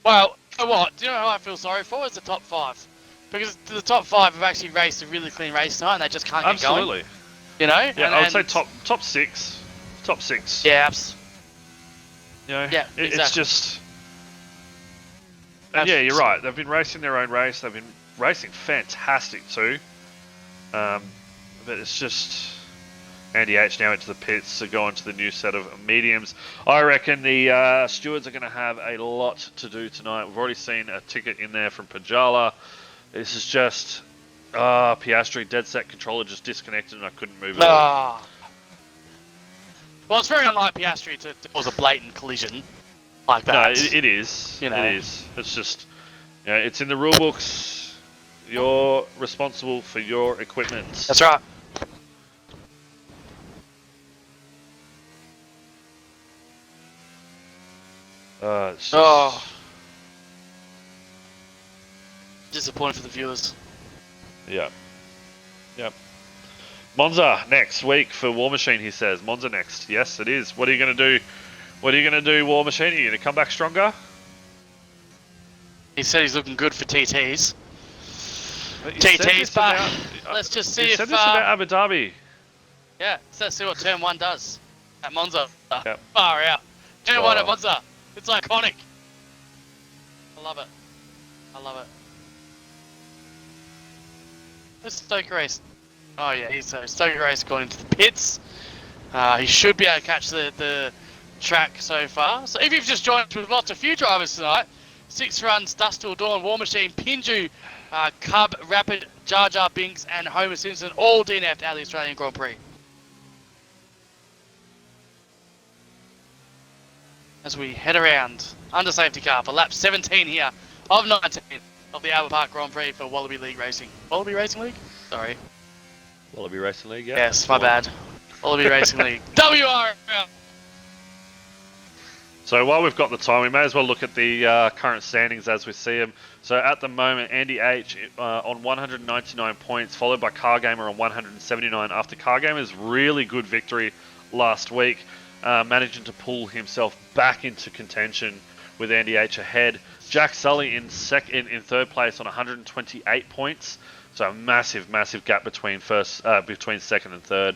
Well, you know what? Do you know who I feel sorry for? It's the top 5. Because the top 5 have actually raced a really clean race tonight and they just can't get going. Absolutely. You know? Yeah, I would say top 6. Top 6. Yeah, It's exactly. just... And yeah, you're right. They've been racing their own race. They've been racing fantastic too. But it's just... Andy H now into the pits to go into the new set of mediums. I reckon the stewards are going to have a lot to do tonight. We've already seen a ticket in there from Pajala. This is just... Piastri, dead set controller just disconnected and I couldn't move it. Well, it's very unlike Piastri to cause a blatant collision like that. No, it is. You know. It is. It's just... it's in the rule books. You're responsible for your equipment. That's right. It's just... Disappointing for the viewers. Yeah. Yep. Monza next week for War Machine, he says. Monza next. Yes, it is. What are you going to do? What are you going to do, War Machine? Are you going to come back stronger? He said he's looking good for TTs. TTs, but let's just see if... if... You said this about Abu Dhabi. Yeah, let's see what Turn 1 does at Monza. Yep. Far out. Turn 1 at Monza. It's iconic. I love it. I love it. This Stoker race. Oh yeah, he's Stoker race going into the pits. He should be able to catch the track so far. So if you've just joined us, we've lost a few drivers tonight. 6 runs, Dust Till Dawn, War Machine, Pinju, Cub, Rapid, Jar Jar Binks, and Homer Simpson all DNF'd out of the Australian Grand Prix. As we head around under safety car for lap 17 here of 19 of the Albert Park Grand Prix for Wallaby League Racing. Wallaby Racing League? Sorry. Wallaby Racing League, yeah. Yes, my bad. Wallaby Racing League. WRL! So while we've got the time, we may as well look at the current standings as we see them. So at the moment, Andy H on 199 points, followed by Car Gamer on 179 after Car Gamer's really good victory last week, managing to pull himself back into contention with Andy H ahead. Jack Sully in third place on 128 points. So a massive gap between second and third.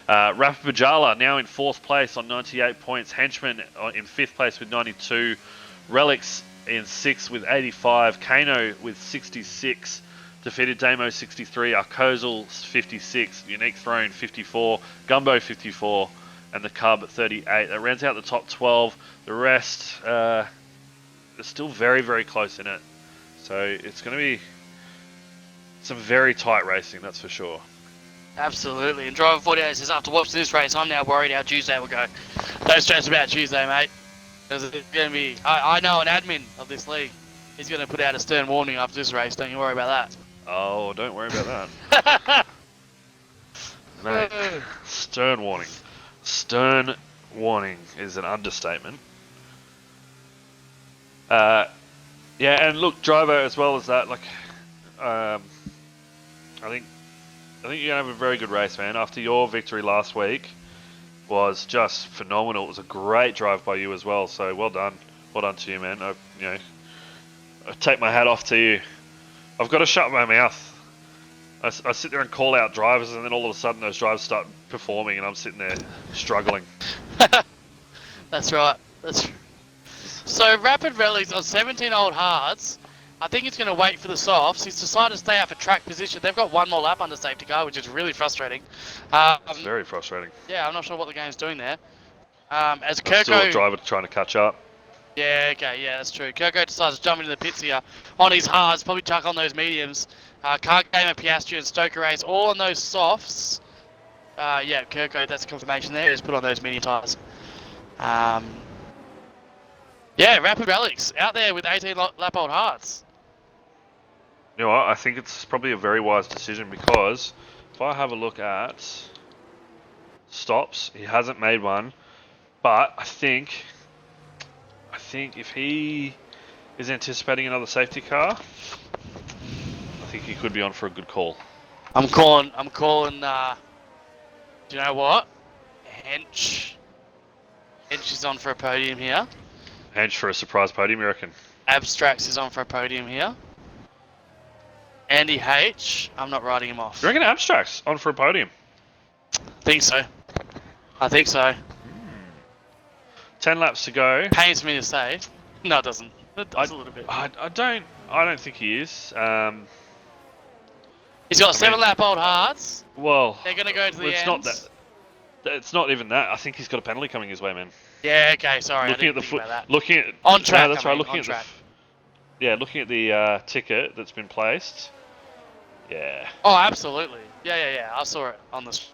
Rapid Bajala now in 4th place on 98 points. Henchman in 5th place with 92. Relics in 6th with 85. Kano with 66. Defeated Damo 63. Arkozal 56. Unique Throne 54. Gumbo 54. And the Cub 38. That rounds out the top 12. The rest are still very close in it. So it's going to be some very tight racing, that's for sure. Absolutely. And Driver 48 says, after watching this race, I'm now worried how Tuesday will go. Don't stress about Tuesday, mate. Because it's going to be... I know an admin of this league. He's going to put out a stern warning after this race. Don't you worry about that. Oh, don't worry about that. Mate, stern warning. Stern warning is an understatement. Yeah, and look, Driver, as well as that, like... I think you're going to have a very good race, man. After your victory last week, was just phenomenal. It was a great drive by you as well. So well done to you, man. I take my hat off to you. I've got to shut my mouth. I sit there and call out drivers, and then all of a sudden those drivers start performing, and I'm sitting there struggling. That's right. So Rapid Rallies on 17 old hards. I think he's going to wait for the softs. He's decided to stay out for track position. They've got one more lap under safety car, which is really frustrating. It's very frustrating. Yeah, I'm not sure what the game's doing there. As Kirko... Still a driver trying to catch up. Yeah, okay, yeah, that's true. Kirko decides to jump into the pits here on his hards, probably chuck on those mediums. Car Gamer, Piastri, and Stoker Race all on those softs. Yeah, Kirko, that's confirmation there. Just put on those medium tyres. Yeah, Rapid Rallies out there with 18 lap old hards. You know what? I think it's probably a very wise decision, because if I have a look at stops, he hasn't made one, but I think if he is anticipating another safety car, I think he could be on for a good call. I'm calling, do you know what? Hench is on for a podium here. Hench for a surprise podium, you reckon? Abstracts is on for a podium here. Andy H, I'm not writing him off. You reckon Abstracts on for a podium? I think so. 10 laps to go. Pains me to say. No, it doesn't. It does a little bit. I don't think he is. He's got 7 lap old hards. Well, they're going to go to the end. Not that. It's not even that. I think he's got a penalty coming his way, man. Yeah, okay, sorry. Looking I didn't think about that. Looking at on track. No, that's right. Looking on at track. looking at the ticket that's been placed. Yeah. Oh, absolutely. Yeah. I saw it on the stream.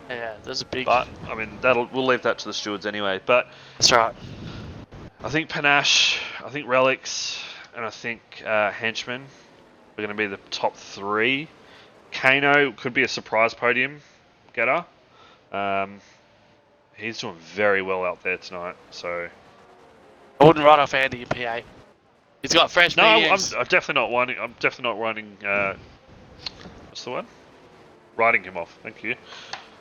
Yeah, there's a big. But I mean, we'll leave that to the stewards anyway. But that's right. I think Panache, I think Relics, and I think Henchman are going to be the top 3. Kano could be a surprise podium getter. He's doing very well out there tonight, so I wouldn't write off Andy in P8. He's got fresh mediums. I'm definitely not winding. What's the word? Writing him off. Thank you.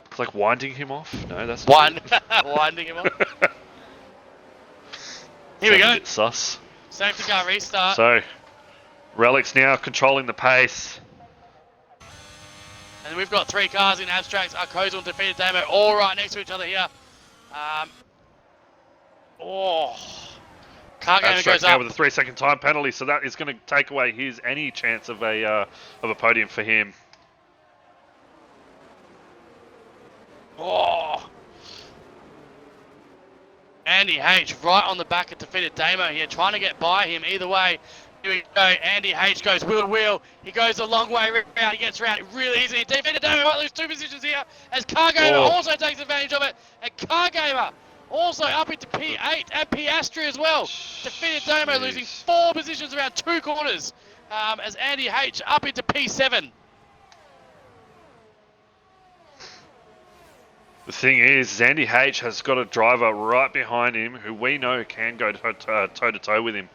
It's like winding him off. No, that's not winding him off. Here we go. A bit sus. Safety car restart. So, Relics now controlling the pace. And we've got 3 cars in Abstracts. Arcozo and Defeated Damo all right next to each other here. Car Gamer goes up with a 3-second time penalty, so that is going to take away any chance of a podium for him. Andy H right on the back of Defeated Damo here, trying to get by him either way. Here we go. Andy H goes wheel to wheel. He goes a long way around. He gets around it really easy. Defeated Damo might lose 2 positions here as Car Gamer also takes advantage of it. And Car Gamer also up into P8 and Piastri as well. Defeated Damo losing 4 positions around 2 corners as Andy H up into P7. The thing is, Andy H has got a driver right behind him who we know can go toe-to-toe with him.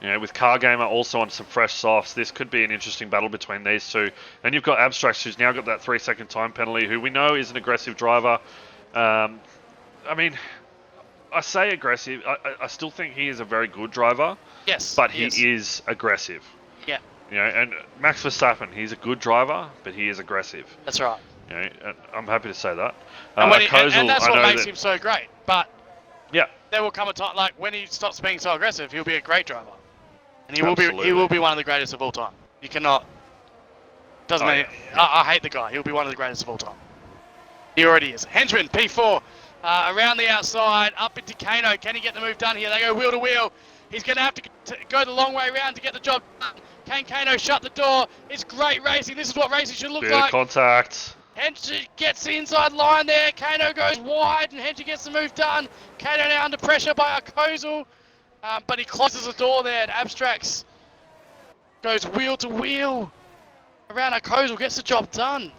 You know, with Car Gamer also on some fresh softs, this could be an interesting battle between these two. Then you've got Abstracts, who's now got that 3-second time penalty, who we know is an aggressive driver. I mean, I say aggressive. I still think he is a very good driver. Yes. But he is aggressive. Yeah. You know, and Max Verstappen, he's a good driver, but he is aggressive. That's right. You know, I'm happy to say that. And that's what makes him so great. But yeah, there will come a time, like when he stops being so aggressive, he'll be a great driver, and he will be one of the greatest of all time. You cannot. Doesn't matter. Yeah. I hate the guy. He'll be one of the greatest of all time. He already is. Henchman P4 around the outside, up into Kano. Can he get the move done here? They go wheel to wheel. He's going to have to go the long way around to get the job done. Can Kano shut the door? It's great racing. This is what racing should look like. Contact. Hench gets the inside line there. Kano goes wide and Hench gets the move done. Kano now under pressure by Arcozo. But he closes the door there and Abstracts goes wheel to wheel. Around Arcozo, gets the job done.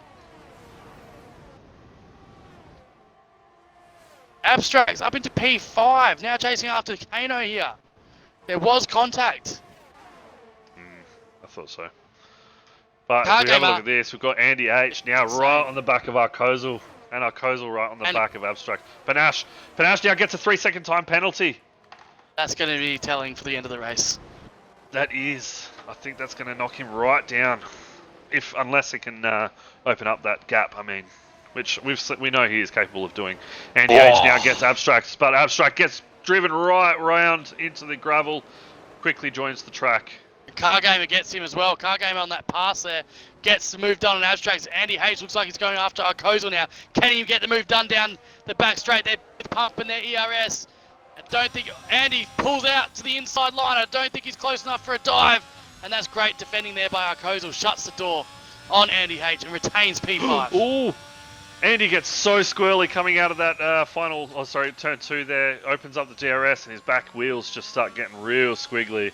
Abstracts up into P5. Now chasing after Kano here. There was contact. I thought so. But if we have a look at this, we've got Andy H now right on the back of Arcozo. And Kozel right on the back of Abstract. Panache now gets a 3-second time penalty. That's going to be telling for the end of the race. That is. I think that's going to knock him right down. Unless he can open up that gap, which we know he is capable of doing. Andy H now gets Abstract, but Abstract gets driven right round into the gravel, quickly joins the track. Car Gamer gets him as well. Car Gamer on that pass there gets the move done on Abstracts. Andy Hayes looks like he's going after Kozel now. Can he get the move done down the back straight? They're pumping their ERS. I don't think Andy pulls out to the inside line. I don't think he's close enough for a dive. And that's great defending there by Kozel. Shuts the door on Andy H and retains P5. Ooh, Andy gets so squirrely coming out of that turn 2 there. Opens up the DRS and his back wheels just start getting real squiggly.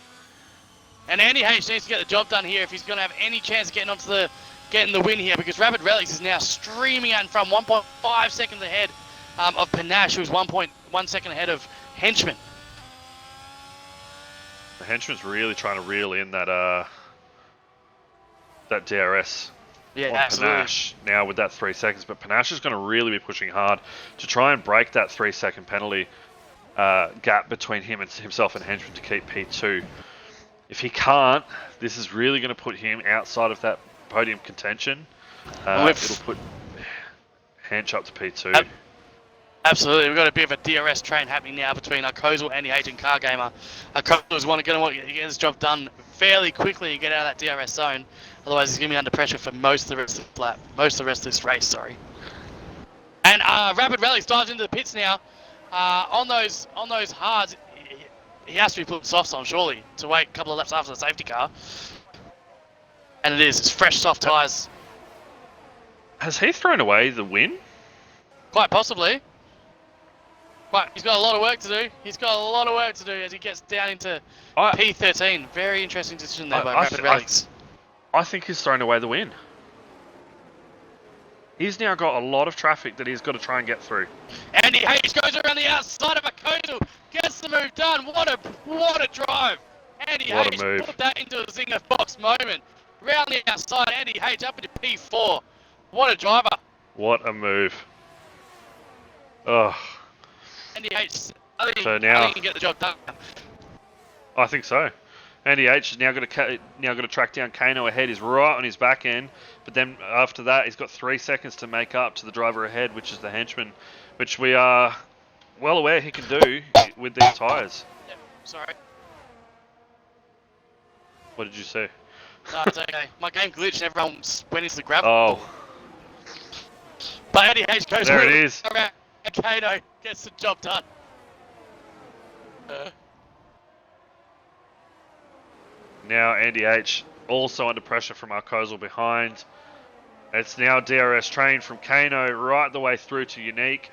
And Andy H needs to get the job done here if he's going to have any chance of getting the win here, because Rapid Relics is now streaming out in front, 1.5 seconds ahead of Panache, who's 1.1 second ahead of Henchman. The Henchman's really trying to reel in that DRS. Yeah, on absolutely. Panache now with that 3 seconds, but Panache is going to really be pushing hard to try and break that 3-second penalty gap between himself and Henchman to keep P2. If he can't, this is really going to put him outside of that podium contention. It'll put Hench up to P2. Absolutely, we've got a bit of a DRS train happening now between Kozel, Andy H and Car Gamer. Kozel is going to want to get his job done fairly quickly and get out of that DRS zone. Otherwise, he's going to be under pressure for most of the rest of this race. Sorry. And Rapid Rallies dives into the pits now. On those hards, he has to be putting softs on, surely, to wait a couple of laps after the safety car. And it's fresh soft tyres. Has he thrown away the win? Quite possibly. But he's got a lot of work to do. As he gets down into P13. Very interesting decision there by Rapid Rallies. I think he's thrown away the win. He's now got a lot of traffic that he's got to try and get through. Andy Hayes goes around the outside of Kozel, gets the move done. What a drive! Andy Hayes put that into a zinger box moment. Round the outside, Andy Hayes up into P4. What a driver! What a move! Oh. Andy Hayes, I think he can get the job done. I think so. Andy H is now going to track down Kano ahead. He's right on his back end, but then after that, he's got 3 seconds to make up to the driver ahead, which is the Henchman, which we are well aware he can do with these tyres. Yep, sorry. What did you say? No, it's okay. My game glitched and everyone went into the gravel. Oh. But Andy H goes there it is. Around, and Kano gets the job done. Now Andy H also under pressure from Kozel behind. It's now DRS train from Kano right the way through to Unique.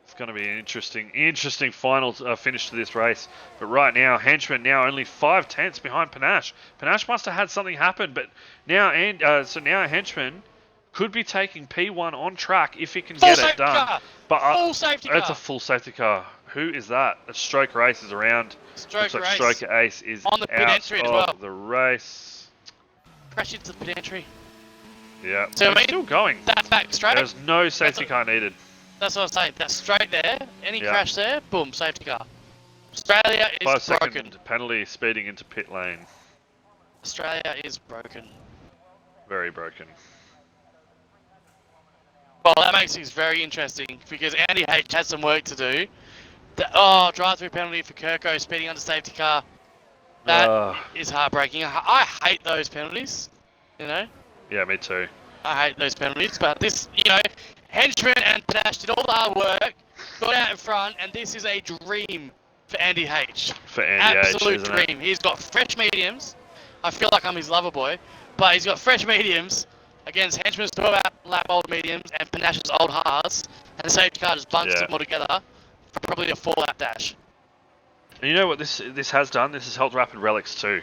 It's going to be an interesting final finish to this race. But right now, Henchman now only 5 tenths behind Panache. Panache must have had something happen, but now now Henchman could be taking P1 on track if he can get it done. But full safety car. It's a full safety car. Who is that? A Stroker Ace is around. Stroker Ace is on the pit entry as well. The race. Crash into the pit entry. Yeah, so it's still going. That's back straight. There's no safety car needed. That's what I'm saying. That's straight there. Any crash there, boom, safety car. Australia is 5 broken. second penalty speeding into pit lane. Australia is broken. Very broken. Well, that makes things very interesting because Andy H has some work to do. Drive-through penalty for Kirko speeding under safety car. That is heartbreaking. I hate those penalties, you know? Yeah, me too. I hate those penalties, but this, Henchman and Panache did all the hard work, got out in front, and this is a dream for Andy H. Absolute dream. He's got fresh mediums. I feel like I'm his lover boy, but he's got fresh mediums against Henchman's 12-lap old mediums and Panache's old hards, and the safety car just bunches them all together for probably a 4-lap dash. And you know what this has done? This has helped Rapid Relics too,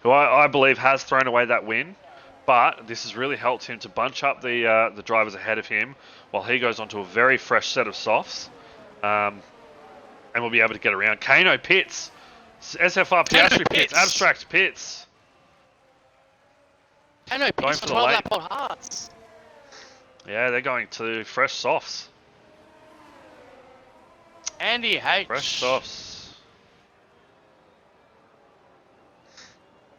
who I believe has thrown away that win. But this has really helped him to bunch up the drivers ahead of him while he goes onto a very fresh set of softs. And we'll be able to get around. Kano pits. SFR Piastri pits. Abstract pits. Kano pits for 12-lap old hards. Yeah, they're going to fresh softs. Andy H. Fresh softs.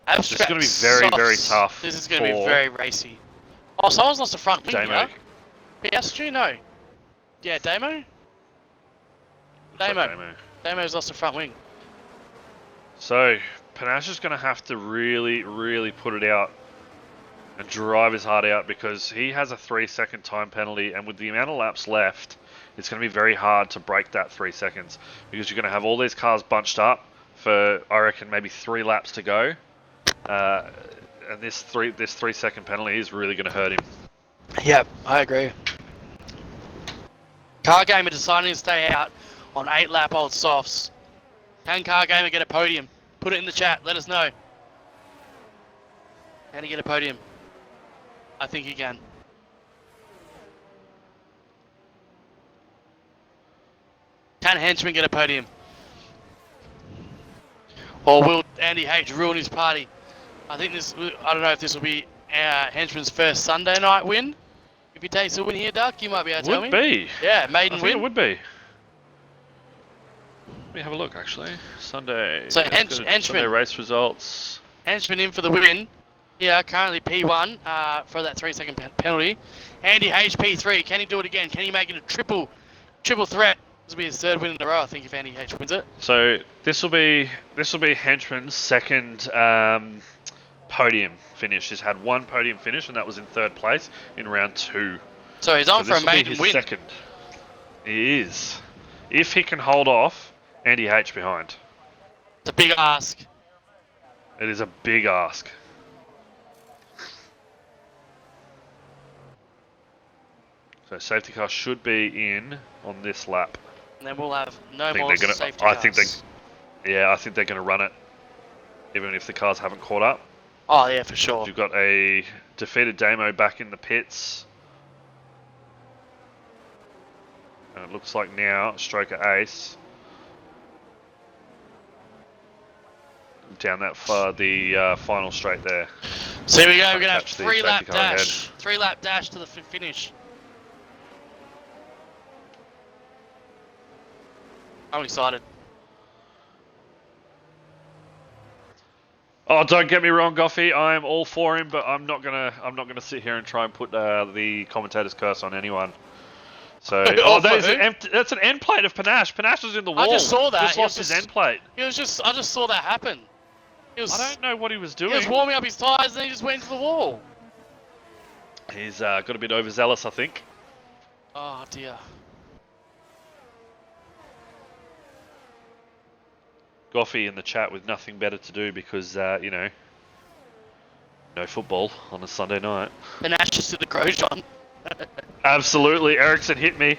Abstract This is going to be very, very softs. tough. This is going to be very racy. Oh, someone's lost the front wing Damo. here. Piastri? No. Yeah, Damo? Damo. Damo's lost the front wing. So, Panache is going to have to really, really put it out and drive his heart out because he has a 3-second time penalty, and with the amount of laps left, it's going to be very hard to break that 3 seconds because you're going to have all these cars bunched up for, I reckon, maybe 3 laps to go. And this 3-second penalty is really going to hurt him. Yep, I agree. Car Gamer deciding to stay out on 8-lap-old softs. Can Car Gamer get a podium? Put it in the chat. Let us know. Can he get a podium? I think he can. Can Henchman get a podium? Or will Andy H ruin his party? I think this. I don't know if this will be Henchman's first Sunday night win. If he takes a win here, Duck, you might be able to tell me. Would be. Yeah, maiden I win. think it would be. Let me have a look, actually. Sunday. So Sunday race results. Henchman in for the win. Yeah, currently P1 for that 3-second penalty. Andy H P3. Can he do it again? Can he make it a triple threat? This will be his 3rd win in a row, I think, if Andy H wins it. So this will be Henchman's second podium finish. He's had 1 podium finish, and that was in 3rd place in round 2. So he's on for a maiden win. Second. He is. If he can hold off Andy H behind. It's a big ask. It is a big ask. So safety car should be in on this lap. And then we'll have no more safety cars. I think they're going to run it, even if the cars haven't caught up. Oh yeah, for sure. You've got a defeated Damo back in the pits. And it looks like now Stroker Ace down that far, the final straight there. So here we go. We're gonna have Catch the 3-lap safety car ahead. dash. 3-lap dash to the finish. I'm excited. Oh, don't get me wrong, Goffy. I am all for him, but I'm not gonna sit here and try and put the commentator's curse on anyone. So, that's an end plate of Panache. Panache was in the wall. I just saw that. Just lost his end plate. I just saw that happen. I don't know what he was doing. He was warming up his tyres and then he just went into the wall. He's got a bit overzealous, I think. Oh dear. Goffy in the chat with nothing better to do because, you know, no football on a Sunday night. Panache just did the Grosjean. Absolutely. Ericsson hit me.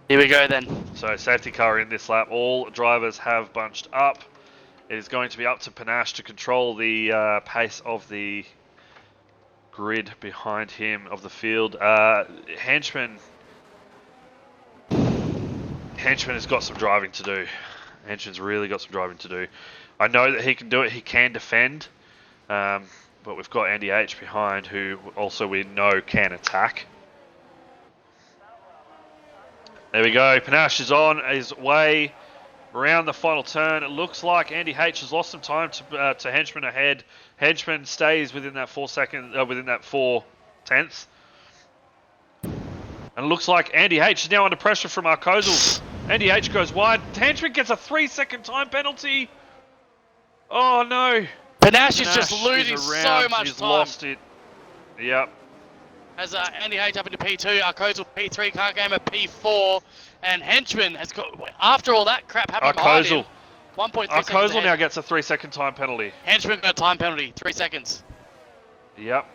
Here we go then. So safety car in this lap. All drivers have bunched up. It is going to be up to Panache to control the pace of the grid behind him of the field. Henchman has got some driving to do. Henchman's really got some driving to do. I know that he can do it. He can defend. But we've got Andy H behind, who also we know can attack. There we go. Panache is on his way around the final turn. It looks like Andy H has lost some time to Henchman ahead. Henchman stays within that 4 tenths. And it looks like Andy H is now under pressure from Arkozl. Andy H goes wide. Henchman gets a 3-second time penalty. Oh no. Panache is just losing so much He's time. lost it. Yep. As Andy H up into P2, Arkozl P3, Car Gamer P4, and Henchman has got, after all that crap happened behind him, 1.3 seconds Arkozl now gets a 3-second time penalty. Henchman got a time penalty, 3 seconds. Yep.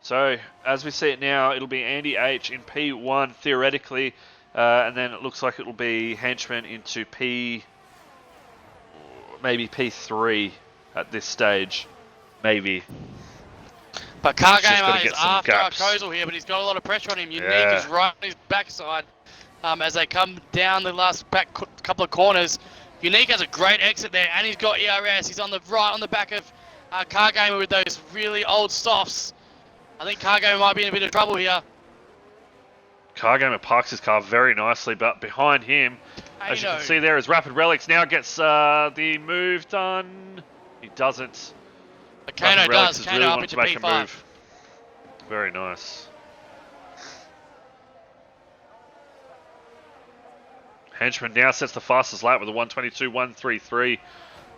So, as we see it now, it'll be Andy H in P1, theoretically, and then it looks like it'll be Henchman into maybe P3 at this stage. Maybe. But Car Gamer is after Arkozl here, but he's got a lot of pressure on him. Unique is right on his backside as they come down the last couple of corners. Unique has a great exit there, and he's got ERS. He's on the right on the back of Car Gamer with those really old softs. I think Car Gamer might be in a bit of trouble here. Car Gamer parks his car very nicely, but behind him, as you can see there, is Rapid Relics now gets the move done. He doesn't. But Kano does. Kano really up wanted into to make P5. a move. Very nice. Henchman now sets the fastest lap with a 1:22.133.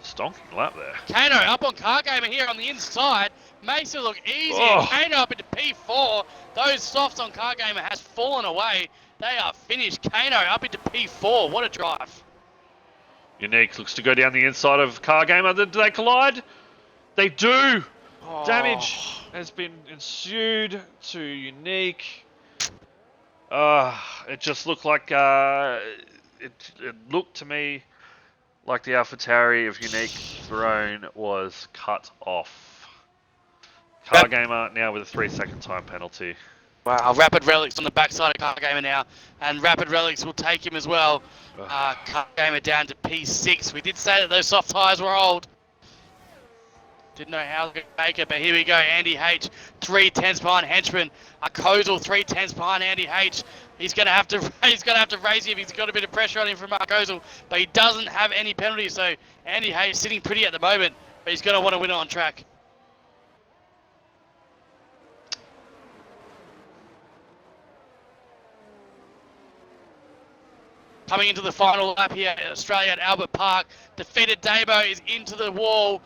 Stonking lap there. Kano up on Car Gamer here on the inside. Makes it look easy. Oh. Kano up into P4. Those softs on Car Gamer has fallen away. They are finished. Kano up into P4. What a drive. Unique looks to go down the inside of Car Gamer. Do they collide? They do. Oh. Damage has been ensued to Unique. It just looked like it looked to me like the AlphaTauri of Unique Throne was cut off. Car Gamer now with a 3-second time penalty. Wow, Rapid Relics on the backside of Car Gamer now, and Rapid Relics will take him as well. Car Gamer down to P6. We did say that those soft tyres were old. Didn't know how to make it, but here we go. Andy H, 3/10 behind Henchman. Kozel 3/10 behind Andy H. He's gonna have to race him. He's got a bit of pressure on him from Kozel, but he doesn't have any penalties. So Andy H sitting pretty at the moment, but he's gonna want to win it on track. Coming into the final lap here at Australia at Albert Park. Defeated Dabo is into the wall.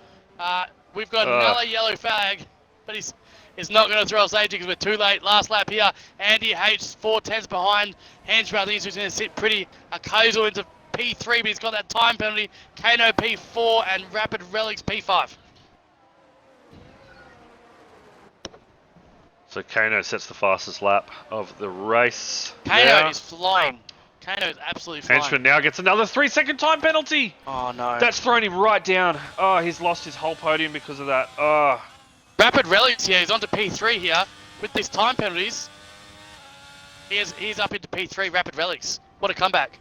We've got another yellow flag, but he's not going to throw us safety because we're too late. Last lap here. Andy H 4/10 behind. Henchman, I think he's just going to sit pretty. Kozel into P3, but he's got that time penalty. Kano P4 and Rapid Relics P5. So Kano sets the fastest lap of the race. Kano is flying. Kano is absolutely flying. Henchman now gets another 3-second time penalty. Oh no. That's thrown him right down. Oh, he's lost his whole podium because of that. Oh. Rapid Relics here, he's on to P3 here with these time penalties. He's up into P3, Rapid Relics. What a comeback.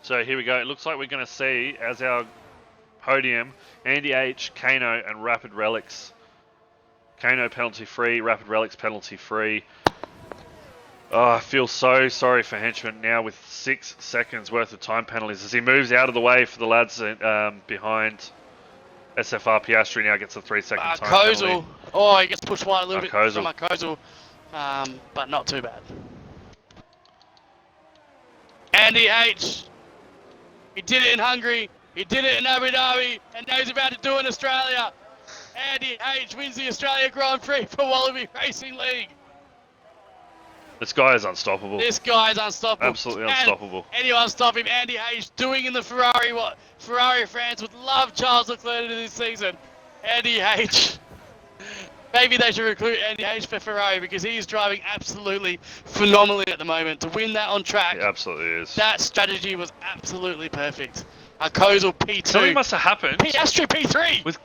So here we go. It looks like we're going to see as our podium Andy H, Kano, and Rapid Relics. Kano penalty free, Rapid Relics penalty free. Oh, I feel so sorry for Henchman now with 6 seconds worth of time penalties as he moves out of the way for the lads behind. SFR Piastri now gets a 3-second time penalty. Oh, he gets pushed wide a little bit Kozel. from Kozel, but not too bad. Andy H, he did it in Hungary, he did it in Abu Dhabi, and now he's about to do it in Australia. Andy H wins the Australia Grand Prix for Wallaby Racing League. This guy is unstoppable. This guy is unstoppable. Absolutely unstoppable. Anyone stop him? Andy H doing in the Ferrari what Ferrari fans would love Charles Leclerc this season. Andy H. Maybe they should recruit Andy H for Ferrari because he is driving absolutely phenomenally at the moment. To win that on track, It absolutely is. that strategy was absolutely perfect. Kozel P2. Something must have happened. Piastri P3.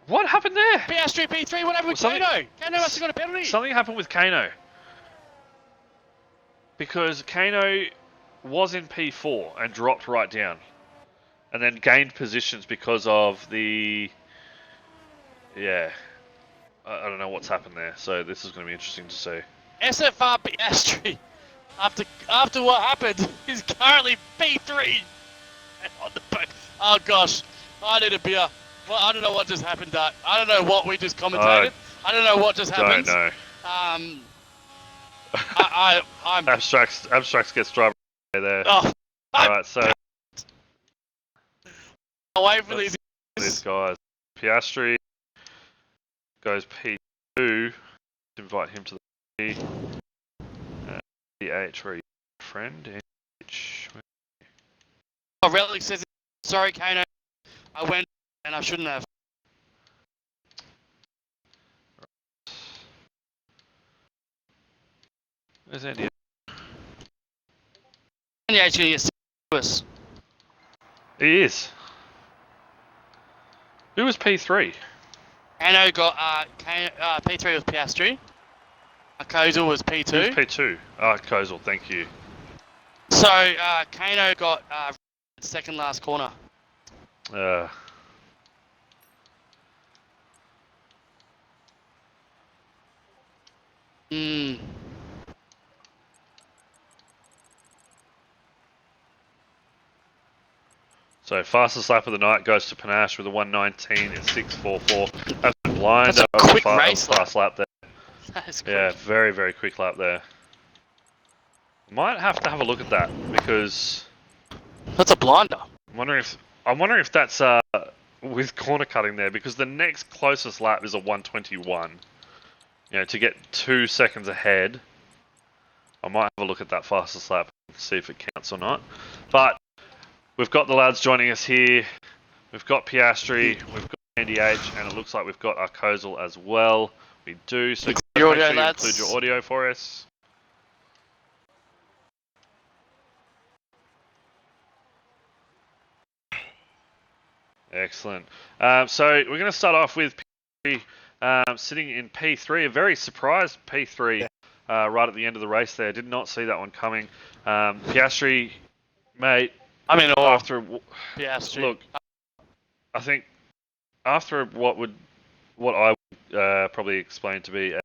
What happened there? Piastri P3. What happened with Kano? Kano must have got a penalty. Something happened with Kano. Because Kano was in P4 and dropped right down. And then gained positions because of the... Yeah. I don't know what's happened there. So this is going to be interesting to see. SFR Piastri, after what happened, is currently P3. On the back. Oh gosh, I need a beer. Well, I don't know what just happened, Doug. I don't know what we just commentated. I don't know what just happened. Don't know. I'm Abstracts gets driver there. Oh, Alright, so away from these guys. Piastri goes P2. Invite him to the P. The H, where are you, friend? H. Relic says, sorry, Kano. I went and I shouldn't have. Where's Andy? Andy H is us. He is. Who was P3? Kano got P3 was Piastri. Kozel was P2. Who's P2? Ah, Kozel, thank you. So Kano got second last corner. Hmm. So fastest lap of the night goes to Panache with a 1:19 in 6:44. That's a blind. That's a quick race fast lap there. That is quick. Yeah, very very quick lap there. Might have to have a look at that because That's a blinder. I'm wondering if that's with corner cutting there, because the next closest lap is a 1:21. You know, to get 2 seconds ahead. I might have a look at that fastest lap and see if it counts or not. But we've got the lads joining us here. We've got Piastri, we've got Andy H, and it looks like we've got our Kozel as well. We do. So Include guys, your make audio, sure you lads. include your audio for us. Excellent. So we're going to start off with Piastri sitting in P3, a very surprised P3 right at the end of the race there. Did not see that one coming. Piastri, mate, I'm in awe. Piastri. Look, I think after what I would probably explain to be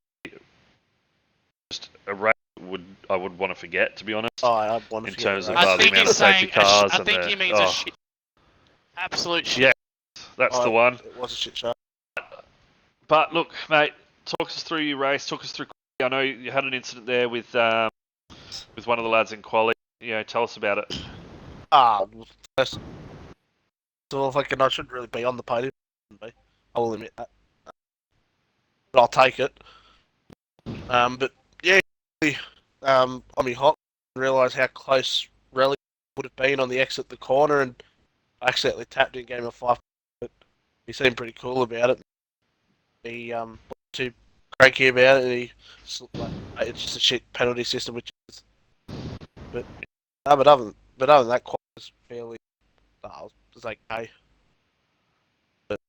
just a race I would want to forget, to be honest. Oh, I'd want to in forget terms the of race. the amount of safety cars. I think he means a shit. Absolute shit. Yeah, that's the one. It was a shit show. But look, mate, talk us through your race. Talk us through. I know you had an incident there with one of the lads in quali. You know, tell us about it. First of all, thinking I shouldn't really be on the podium. I will admit that. But I'll take it. But yeah, I mean, hot. Realised how close Rally would have been on the exit the corner, and I accidentally tapped in game of 5. But he seemed pretty cool about it. He wasn't too cranky about it. And it's just a shit penalty system, which is. But other than that, quite was fairly. It was okay. But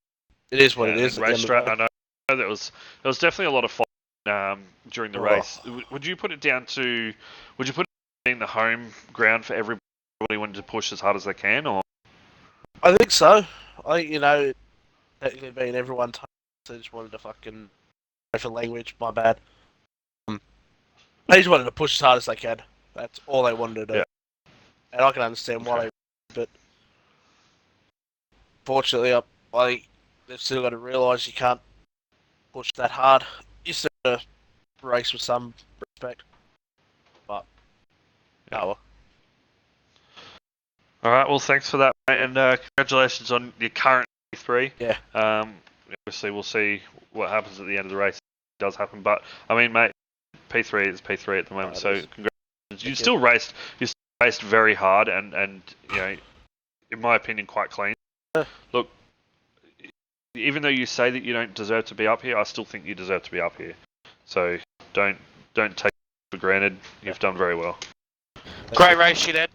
it is what it is. Race strat, I know there was definitely a lot of fun during the race. Would you put it down to? Would you put it being the home ground for everybody wanted to push as hard as they can, or? I think so. I think, technically being everyone, they just wanted to fucking for language. My bad. They just wanted to push as hard as they can. That's all they wanted to do. Yeah. And I can understand why but fortunately, I think they've still got to realise you can't push that hard. You still got to race with some respect. But, well. Alright, well thanks for that, mate, and congratulations on your current P3. Yeah. Obviously we'll see what happens at the end of the race. It does happen, but, I mean, mate, P3 is P3 at the moment, so congratulations. You still raced very hard and you know, in my opinion, quite clean. Look, even though you say that you don't deserve to be up here, I still think you deserve to be up here. So don't take it for granted. You've done very well. Great race, shithead.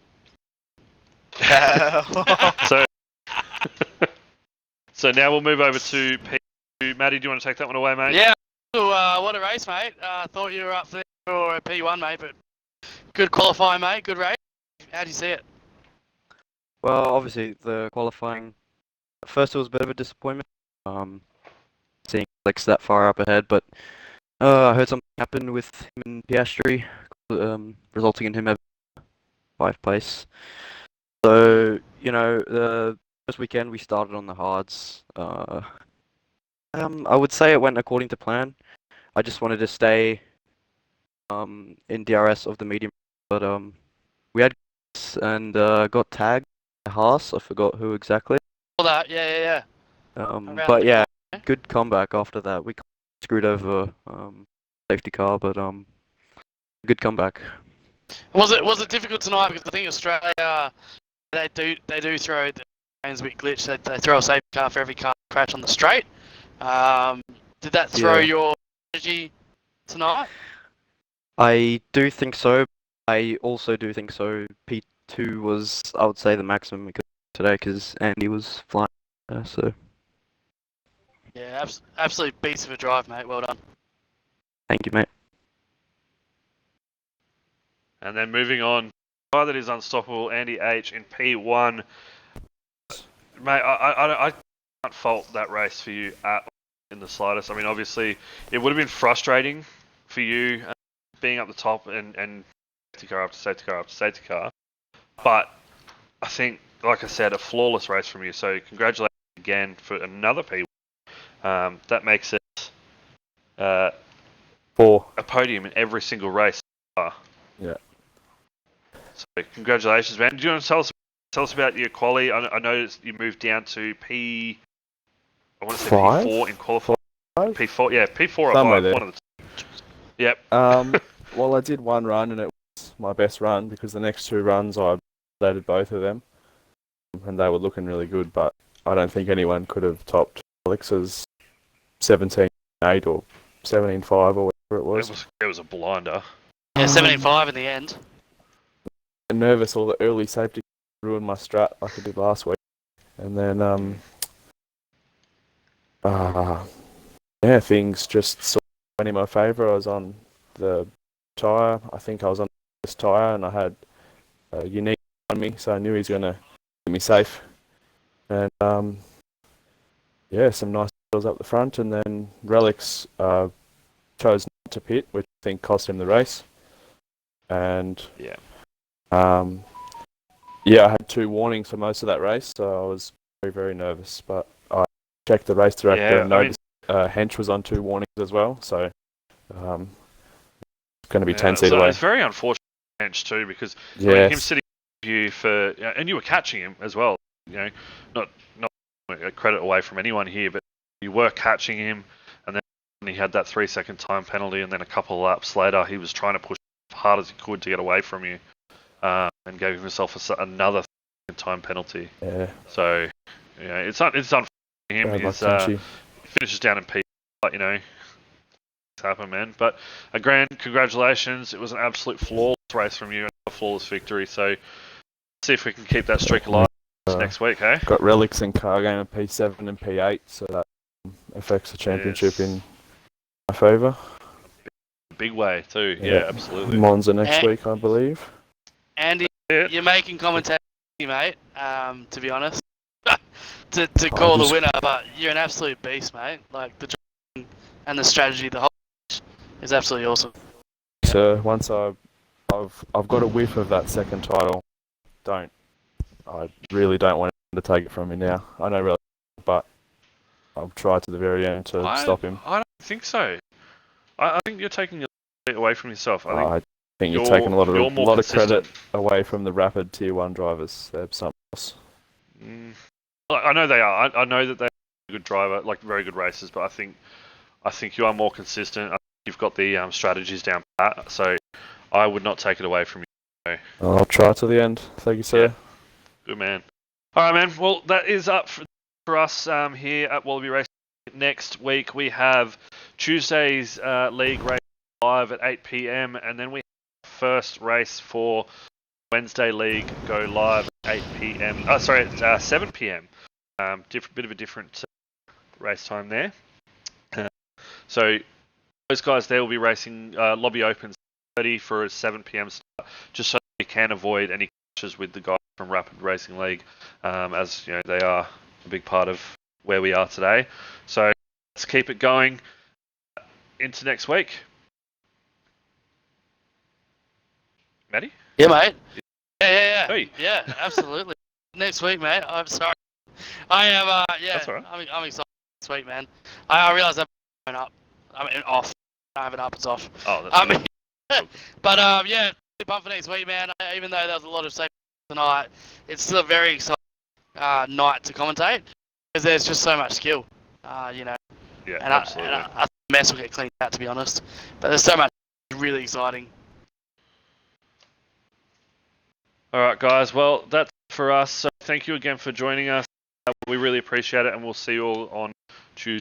So now we'll move over to P2. Matty, do you want to take that one away, mate? Yeah. What a race, mate. Thought you were up there for a P1, mate, but good qualifying, mate. Good race. How do you see it? Well, obviously the qualifying. At first, it was a bit of a disappointment. Seeing Alex that far up ahead, but I heard something happened with him and Piastri, resulting in him having 5th place. So the first weekend we started on the hards. I would say it went according to plan. I just wanted to stay in DRS of the medium, but we had and got tagged by Haas. I forgot who exactly. All that, yeah. But yeah, good comeback after that. We screwed over safety car, but good comeback. Was it difficult tonight, because I think Australia they do throw the game's a bit glitched. They throw a safety car for every car crash on the straight. Did that throw your energy tonight? I do think so. I also do think so. P2 was, I would say, the maximum today because Andy was flying. So. Yeah, absolute beast of a drive, mate. Well done. Thank you, mate. And then moving on guy that is unstoppable, Andy H in P1. Mate, I can't fault that race for you at in the slightest. I mean, obviously, it would have been frustrating for you being up the top and safety car after safety car after safety car. But I think, like I said, a flawless race from you. So congratulations again for another P1. That makes it 4. a podium in every single race. Yeah. So congratulations, man. Do you want to tell us about your quali? I noticed you moved down to P. I want to say 5? P4 in qualifying. 5? P4, yeah, P4 or Somewhere 5. there. One of the two. Yep. Well, I did one run and it was my best run because the next 2 runs I dated both of them and they were looking really good, but I don't think anyone could have topped Alex's 17.8 or 17.5 or whatever it was. It was a blinder. Yeah, 75 in the end. I'm nervous all the early safety ruined my strat like I did last week. And then, yeah, things just sort of went in my favour. I was on the tyre. I think I was on this tyre and I had a unique on me, so I knew he was going to keep me safe. And, yeah, some nice battles up the front. And then Relics chose not to pit, which I think cost him the race. And, Yeah. yeah, I had 2 warnings for most of that race, so I was very, very nervous. But I checked the race director and noticed Hench was on 2 warnings as well, so it's going to be tense either way. It's very unfortunate bench too, because I mean, him sitting with you for, and you were catching him as well. You know, not a credit away from anyone here, but you were catching him, and then he had that 3-second time penalty, and then a couple of laps later, he was trying to push as hard as he could to get away from you, and gave himself another time penalty. Yeah. So, you know, it's unfortunate for him. He finishes down in P, but you know, it's happened, man. But a grand congratulations. It was an absolute flawless race from you, a flawless victory. So, let's see if we can keep that streak alive next week, hey? Got Relics and Car Game at P7 and P8, so that affects the championship in my favour. Big way too, yeah, absolutely. Monza next week, I believe. Andy, you're making commentating, mate, to be honest. to call the winner, but you're an absolute beast, mate. Like, the driving and the strategy, the whole is absolutely awesome. So once I've got a whiff of that second title, I really don't want him to take it from me now. I know really, but I'll try to the very end to stop him. I don't think so. I think you're taking it away from yourself. I think you're taking a lot of credit away from the rapid Tier 1 drivers. They're something else. I know they are. I know that they're a good driver, like very good racers, but I think you are more consistent. I think you've got the strategies down pat, so I would not take it away from you. I'll try to the end. Thank you, sir. Yeah. Good man. All right, man. Well, that is up for us here at Wallaby Racing. Next week we have Tuesday's league race live at 8 p.m. and then we have first race for Wednesday league go live at 8 p.m. Oh, sorry, at 7 p.m. Bit of a different race time there. So those guys there will be racing lobby opens 30 for a 7 p.m. start, just so we can avoid any clashes with the guys from Rapid Racing League, as you know they are a big part of where we are today. So let's keep it going into next week. Matty? Yeah, mate. Yeah. Hey. Yeah, absolutely. Next week, mate. I'm sorry. I am, yeah. That's all right. I'm excited next week, man. I realise I'm going up. I mean, off. I have it up, it's off. Oh, that's but, yeah, pumped for next week, man. Even though there was a lot of safety tonight, it's still a very exciting night to commentate because there's just so much skill, you know. Yeah, and absolutely. I think the mess will get cleaned out, to be honest. But there's so much really exciting. All right, guys. Well, that's it for us. So thank you again for joining us. We really appreciate it, and we'll see you all on Tuesday.